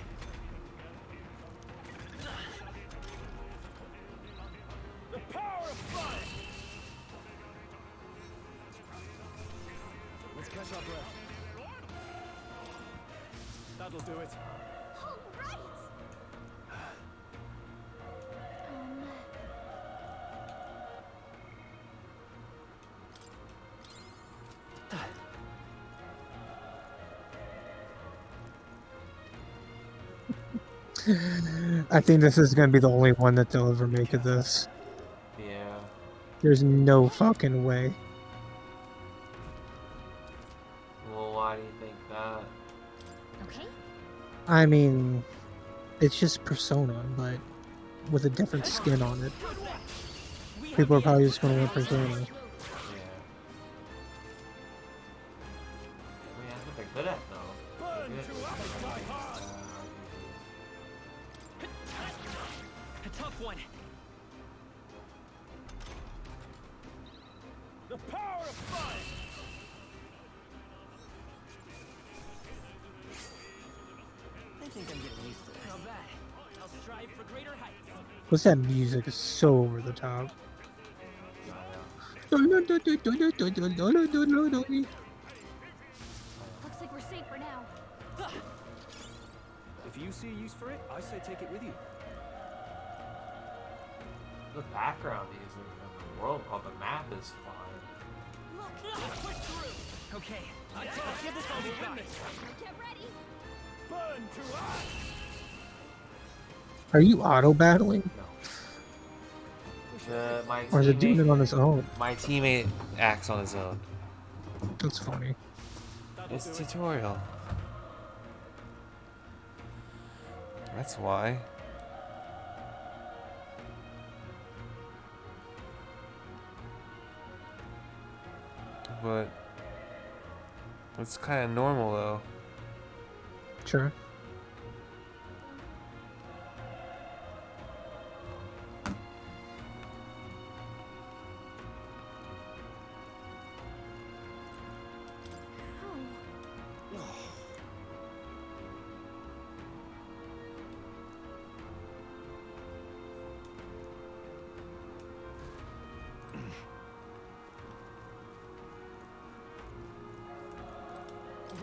The power of fire! Let's catch our breath. That'll do it. All right! I think this is gonna be the only one that they'll ever make of this. Yeah. There's no fucking way. Well, why do you think that? Okay. I mean, it's just Persona, but with a different skin on it. People are probably just gonna want Persona. Yeah. I mean, that's what they're good at, though. They're good at A tough one. The power of fire! I think I'm getting used to this. Not bad. I'll strive for greater heights. What's that music? It's so over the top. Looks like we're safe for now. If you see a use for it, I say take it with you. The background music of the world of the map is fine. Let's push through. Okay, let's give this all we got. Get ready. Burn to us! Are you auto battling? My Or is it doing it on its own? My teammate acts on his own. That's funny. It's tutorial. That's why. But it's kind of normal though. Sure.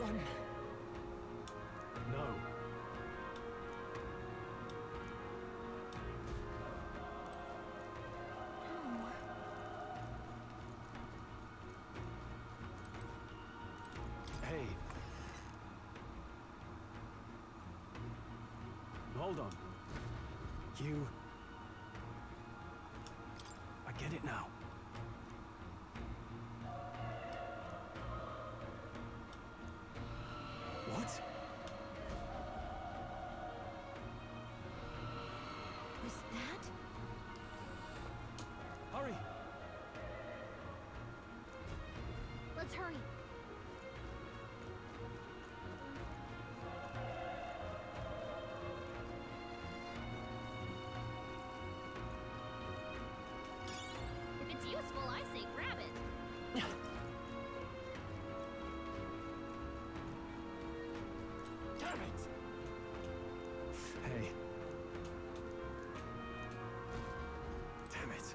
Run! No. Hey. Hold on. You... I get it now. What? Was that? Hurry! Let's hurry. If it's useful, I say grab it. Damn it! Hey. Damn it.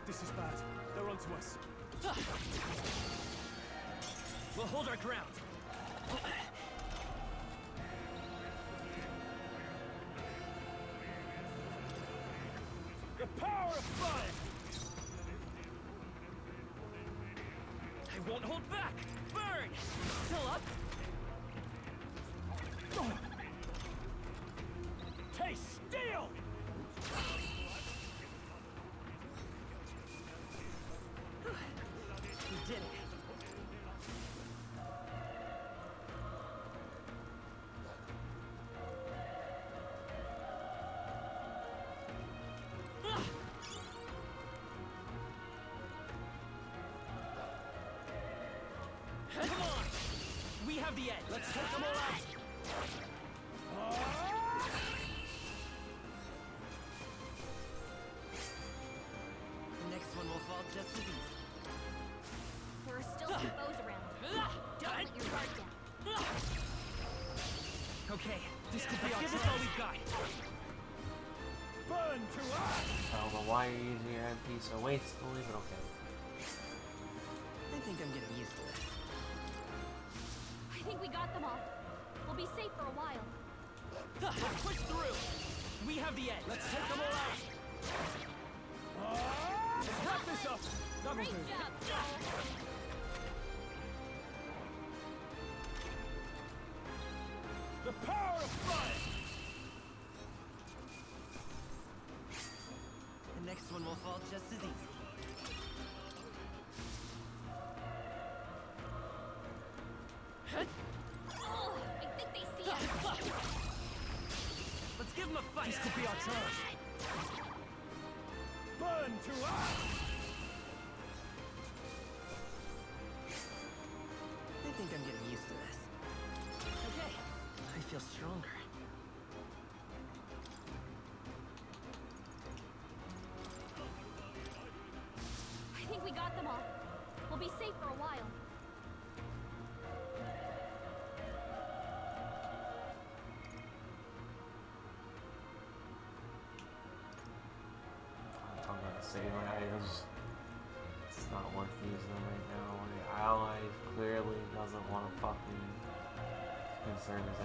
This is bad. They're onto us. We'll hold our ground. The power of fire! I won't hold back. Burn! Still up? Taste steel! We did it. have the edge. Let's take them all out. The next one will fall just as easy. There are still some foes around. Don't let your guard down. Okay, this could be our chance. Give us all we've got. Burn to us! I don't know why you're using your MP so wastefully, but okay. I think I'm getting used to this. I think we got them all. We'll be safe for a while. Let's push through. We have the edge. Let's take them all out. Let's wrap this up. That'll Great do. job, Joel. The power of fire. The next one will fall just as easy. Oh, I think they see us. Let's give them a fight. This could be our chance. Burn to us. I think I'm getting used to this. Okay, I feel stronger. I think we got them all. We'll be safe for a while. I'm gonna save my items. It's not worth using them right now. My ally clearly doesn't want to fucking conserve his MP.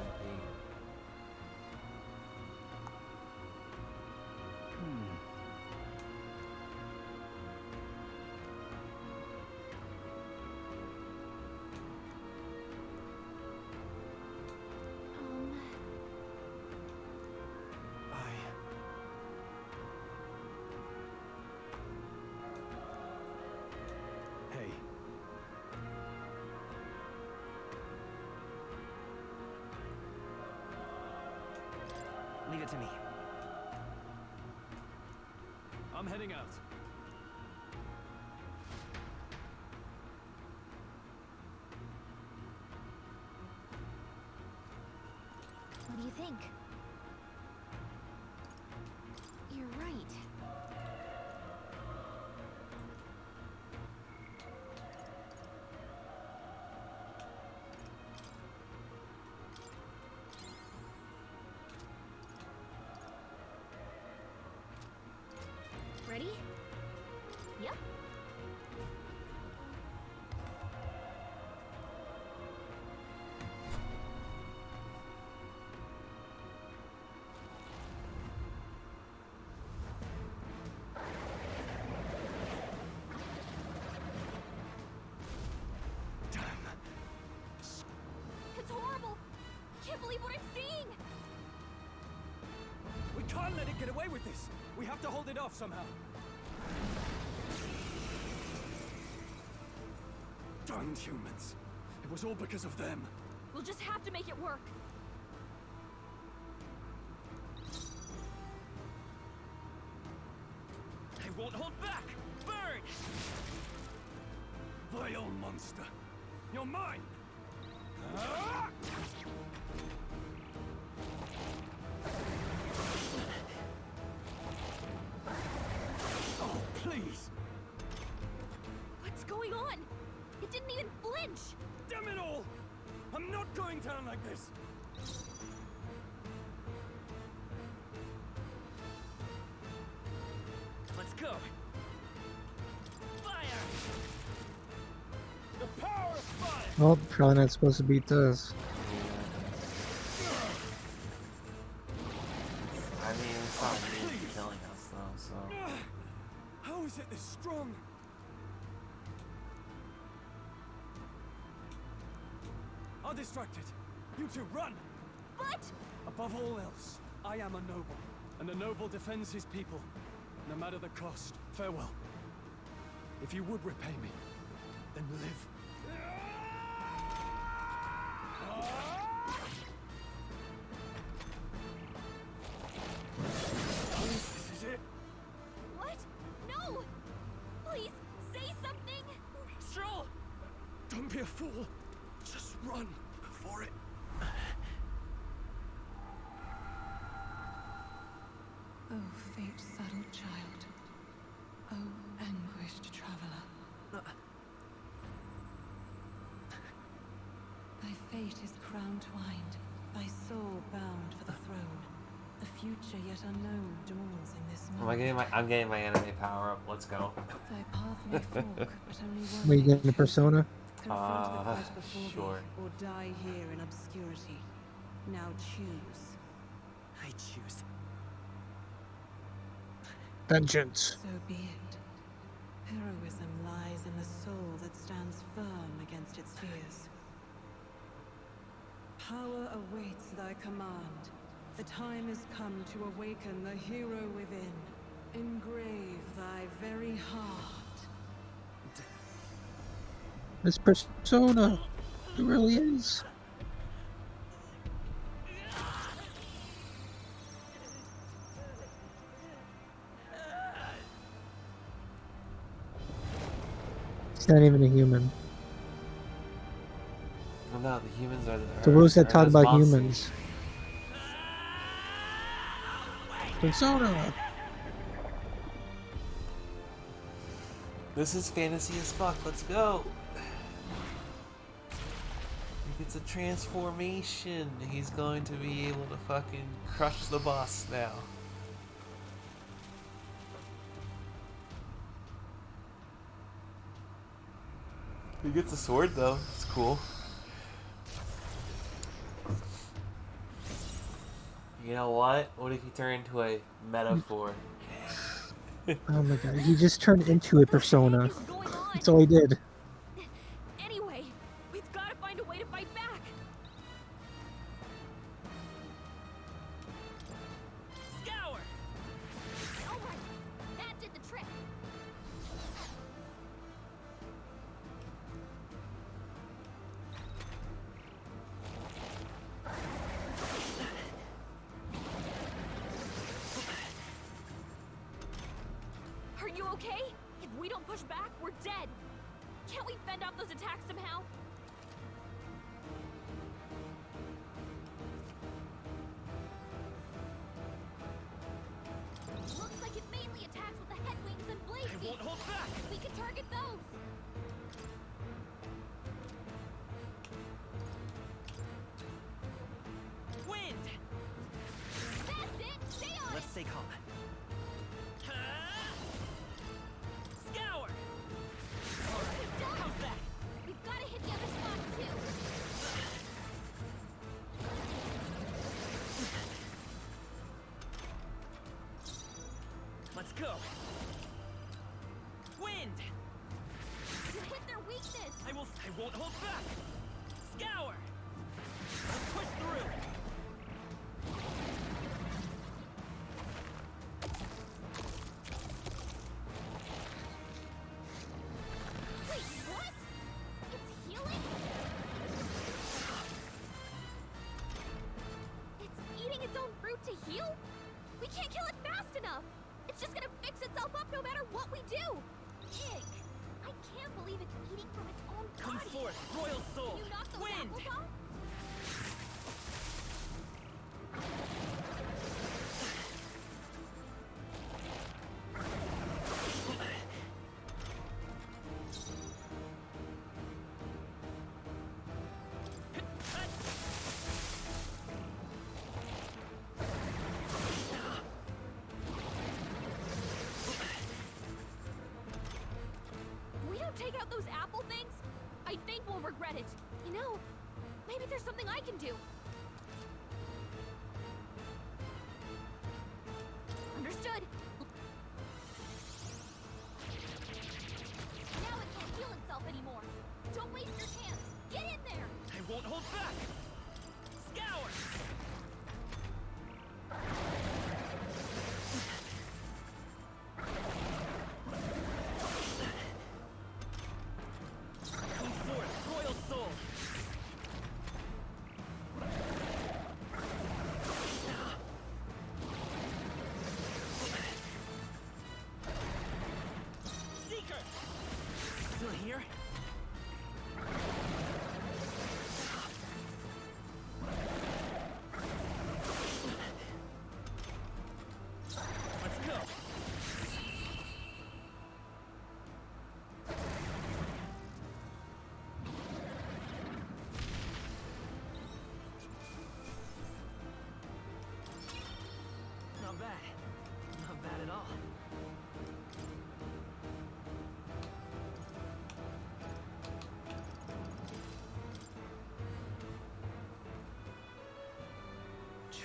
Hey. Leave it to me. I'm heading out. What do you think? You're right. Ready? Yep. It's horrible! I can't believe what I'm seeing! We can't let it get away with this. We have to hold it off somehow. Darned humans. It was all because of them. We'll just have to make it work. I won't hold back! Burn! Vile monster. You're mine! Ah! Oh, please! What's going on? It didn't even flinch! Damn it all! I'm not going down like this! Let's go! Fire! The power of fire! Well, probably not supposed to beat this. I mean, it's not really killing us though, so. How is it this strong? I'll distract it. You two run! But... Above all else, I am a noble, and a noble defends his people, no matter the cost. Farewell. If you would repay me, then live. This is it. What? No! Please, say something! Stroll! Don't be a fool. Just run. for it? Oh, fate-saddled child. Oh, anguished traveler. Thy fate is crown-twined, thy soul bound for the throne. The future yet unknown dawns in this moment. I'm getting my enemy power up. Let's go. Thy path may fork, but only one Were you may getting be a chosen. persona? Confront the fight before sure. thee, or die here in obscurity. Now choose. I choose. Vengeance. So be it. Heroism lies in the soul that stands firm against its fears. Power awaits thy command. The time has come to awaken the hero within. Engrave thy very heart. This persona, it really is. It's not even a human. Well, no, the humans are The rules that talk those about monsters. humans. Persona. This is fantasy as fuck. Let's go. He gets a transformation. He's going to be able to fucking crush the boss now. He gets a sword though. It's cool. You know what? What if he turned into a metaphor? Oh my god, he just turned into a persona. That's all he did. Anyway, we've got to find a way to fight back. Scour! All right, that did the trick. Are you okay? If we don't push back, we're dead. Can't we fend off those attacks somehow? Looks like it mainly attacks with the headwings and blade feet. won't hold back. We can target those. Wind! That's it. Stay on Let's stay calm. Scour! How's that? We've got to hit the other spots too. Let's go. Wind! You hit their weakness. I won't hold back. Scour! Let's push through. Wait, what? It's healing? It's eating its own fruit to heal? We can't kill it fast enough. It's just gonna fix itself up no matter what we do. Ick. I can't believe it's eating from its own Come body. forth, royal soul. Can you knock those Wind! apples off? If we don't take out those apple things, I think we'll regret it. You know, maybe there's something I can do. Understood. Now it can't heal itself anymore. Don't waste your chance. Get in there. I won't hold back. Scour! Come forth, royal soul. Seeker! Still here?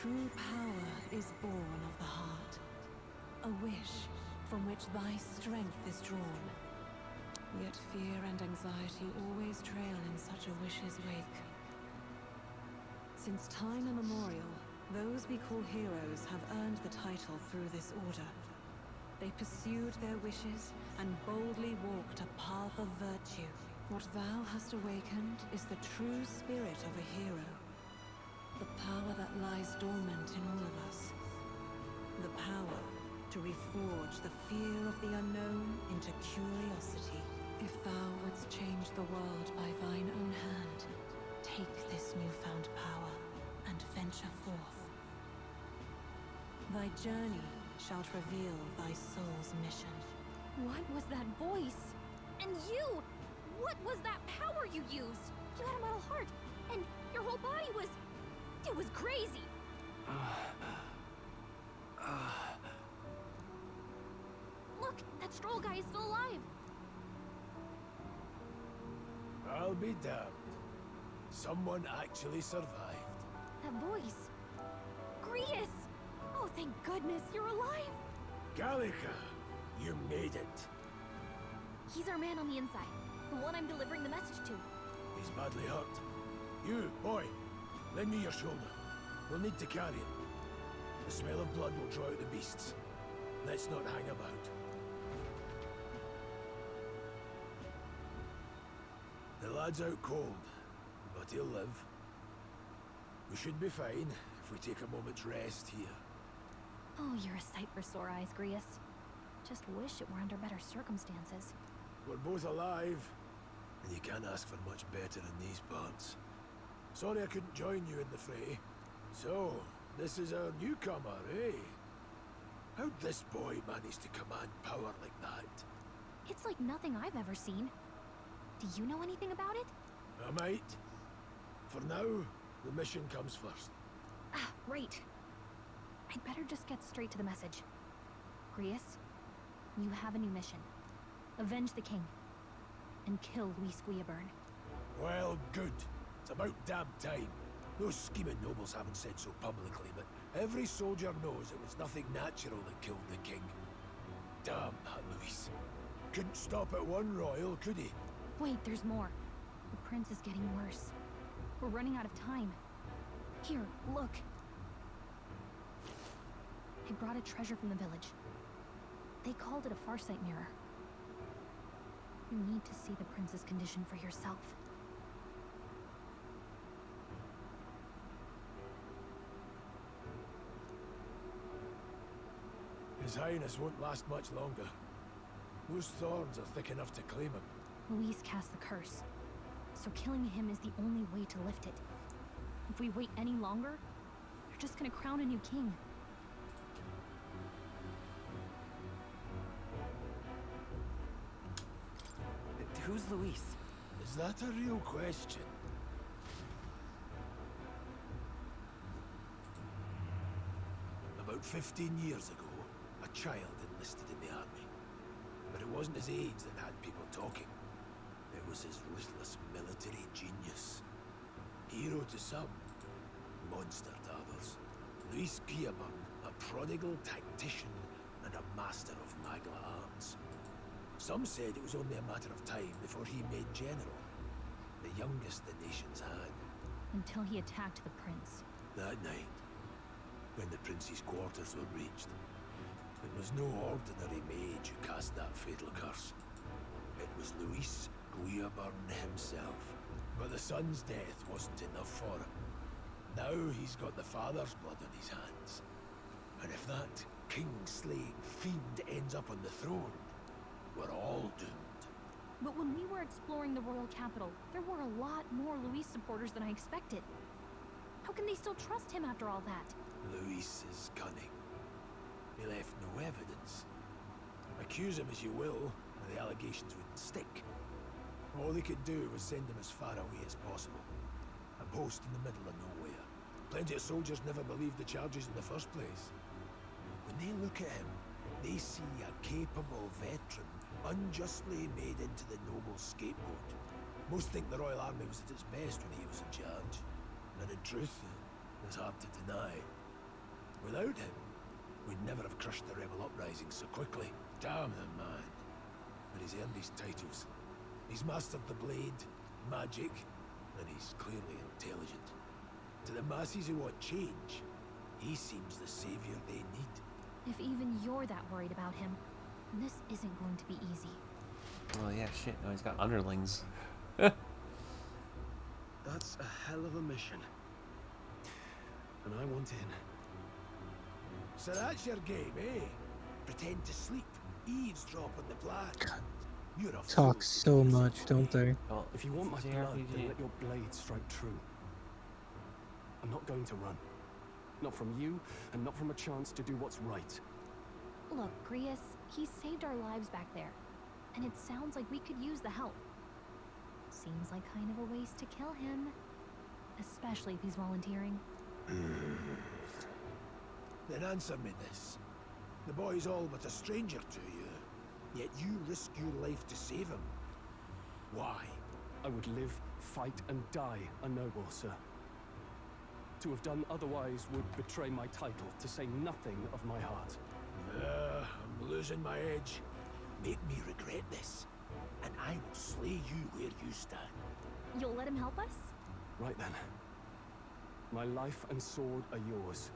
True power is born of the heart. A wish from which thy strength is drawn. Yet fear and anxiety always trail in such a wish's wake. Since time immemorial, those we call heroes have earned the title through this order. They pursued their wishes and boldly walked a path of virtue. What thou hast awakened is the true spirit of a hero. The power that lies dormant in all of us. The power to reforge the fear of the unknown into curiosity. If thou wouldst change the world by thine own hand, take this newfound power and venture forth. Thy journey shalt reveal thy soul's mission. What was that voice? And you! What was that power you used? You had a metal heart, and your whole body was... it was crazy! Look, that Stroll guy is still alive! I'll be damned. Someone actually survived. That voice... Grius! Oh, thank goodness, you're alive! Gallica, you made it. He's our man on the inside. The one I'm delivering the message to. He's badly hurt. You, boy, lend me your shoulder. We'll need to carry him. The smell of blood will draw out the beasts. Let's not hang about. The lad's out cold, but he'll live. We should be fine if we take a moment's rest here. Oh, you're a sight for sore eyes, Grius. Just wish it were under better circumstances. We're both alive, and you can't ask for much better in these parts. Sorry I couldn't join you in the fray. So, this is our newcomer, eh? How'd this boy manage to command power like that? It's like nothing I've ever seen. Do you know anything about it? I might. For now, the mission comes first. Ah, right. I'd better just get straight to the message. Grius, you have a new mission. Avenge the king. And kill Luis Guillaburn. Well, good. It's about damn time. Those scheming nobles haven't said so publicly, but every soldier knows it was nothing natural that killed the king. Damn that Luis. Couldn't stop at one royal, could he? Wait, there's more. The prince is getting worse. We're running out of time. Here, look. I brought a treasure from the village. They called it a farsight mirror. You need to see the prince's condition for yourself. His Highness won't last much longer. Those thorns are thick enough to claim him. Luis cast the curse, so killing him is the only way to lift it. If we wait any longer, they're just gonna crown a new king. Who's Luis? Is that a real question? About 15 years ago, a child enlisted in the army. But it wasn't his age that had people talking. It was his ruthless military genius. Hero to some, monster to others. Luis Guillaburn, a prodigal tactician and a master of magla arts. Some said it was only a matter of time before he made general. The youngest the nations had. Until he attacked the prince. That night, when the prince's quarters were reached, it was no ordinary mage who cast that fatal curse. It was Luis Guillaburn himself. But the son's death wasn't enough for him. Now he's got the father's blood on his hands. And if that king-slaying fiend ends up on the throne, we're all doomed. But when we were exploring the royal capital, there were a lot more Luis supporters than I expected. How can they still trust him after all that? Luis is cunning. He left no evidence. Accuse him as you will, and the allegations wouldn't stick. All they could do was send him as far away as possible. A post in the middle of nowhere. Plenty of soldiers never believed the charges in the first place. When they look at him, they see a capable veteran unjustly made into the noble scapegoat. Most think the Royal Army was at its best when he was in charge. And in truth, it's hard to deny. Without him, we'd never have crushed the rebel uprising so quickly. Damn the man. But he's earned his titles. He's mastered the blade, magic, and he's clearly intelligent. To the masses who want change, he seems the savior they need. If even you're that worried about him, this isn't going to be easy. Oh yeah, shit. Now he's got underlings. That's a hell of a mission. And I want in. So that's your game, eh? Pretend to sleep, eavesdrop on the plan. You're a Talk so much, don't they? Well, If you want my it's a blood, RPG. then let your blade strike true. I'm not going to run. Not from you, and not from a chance to do what's right. Look, Grius, he saved our lives back there. And it sounds like we could use the help. Seems like kind of a waste to kill him. Especially if he's volunteering. Then answer me this. The boy's all but a stranger to you, yet you risk your life to save him. Why? I would live, fight, and die a noble, sir. To have done otherwise would betray my title, to say nothing of my heart. I'm losing my edge. Make me regret this, and I will slay you where you stand. You'll let him help us? Right then. My life and sword are yours.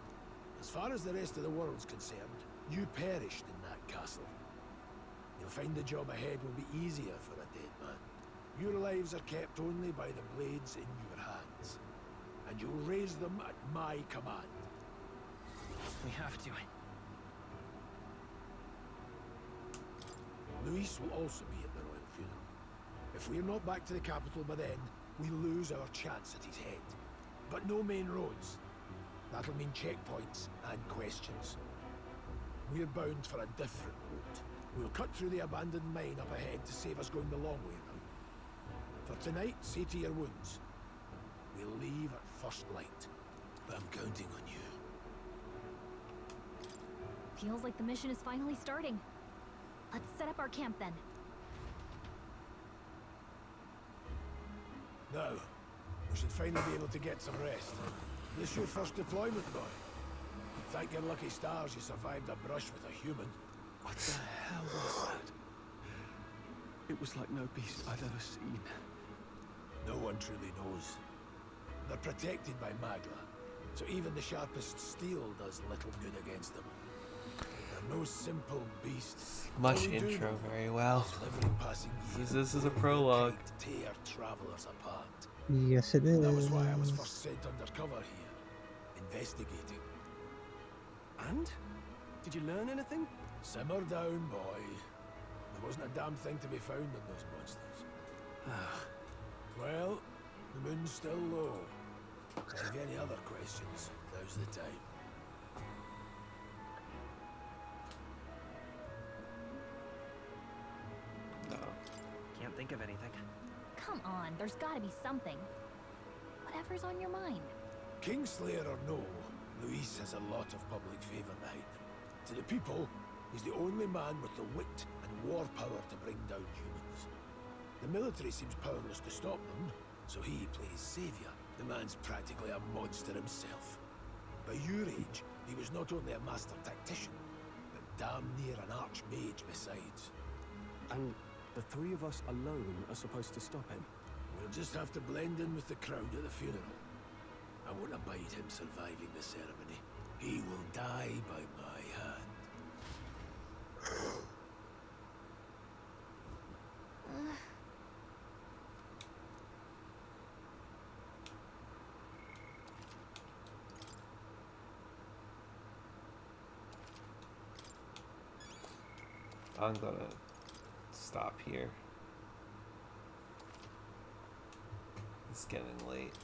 As far as the rest of the world's concerned, you perished in that castle. You'll find the job ahead will be easier for a dead man. Your lives are kept only by the blades in your hands, and you'll raise them at my command. We have to. Luis will also be at the royal funeral. If we're not back to the capital by then, we lose our chance at his head. But no main roads. That'll mean checkpoints and questions. We're bound for a different route. We'll cut through the abandoned mine up ahead to save us going the long way round. For tonight, see to your wounds. We'll leave at first light. But I'm counting on you. Feels like the mission is finally starting. Let's set up our camp then. Now, we should finally be able to get some rest. This your first deployment, boy? Thank your lucky stars you survived a brush with a human. What the hell was that? It was like no beast I'd ever seen. No one truly knows. They're protected by Magla, so even the sharpest steel does little good against them. They're no simple beasts. Much intro, very well. This is a prologue. Tear travelers apart. Yes, it is. That was why I was first sent undercover here, investigating. And? Did you learn anything? Simmer down, boy. There wasn't a damn thing to be found in those monsters. Well, the moon's still low. If you have any other questions, now's the time. Can't think of anything. Come on, there's gotta be something. Whatever's on your mind. Kingslayer or no, Luis has a lot of public favor behind him. To the people, he's the only man with the wit and war power to bring down humans. The military seems powerless to stop them, so he plays savior. The man's practically a monster himself. By your age, he was not only a master tactician, but damn near an archmage besides. And the three of us alone are supposed to stop him? We'll just have to blend in with the crowd at the funeral. I won't abide him surviving the ceremony. He will die by my hand. I'm gonna stop here. It's getting late.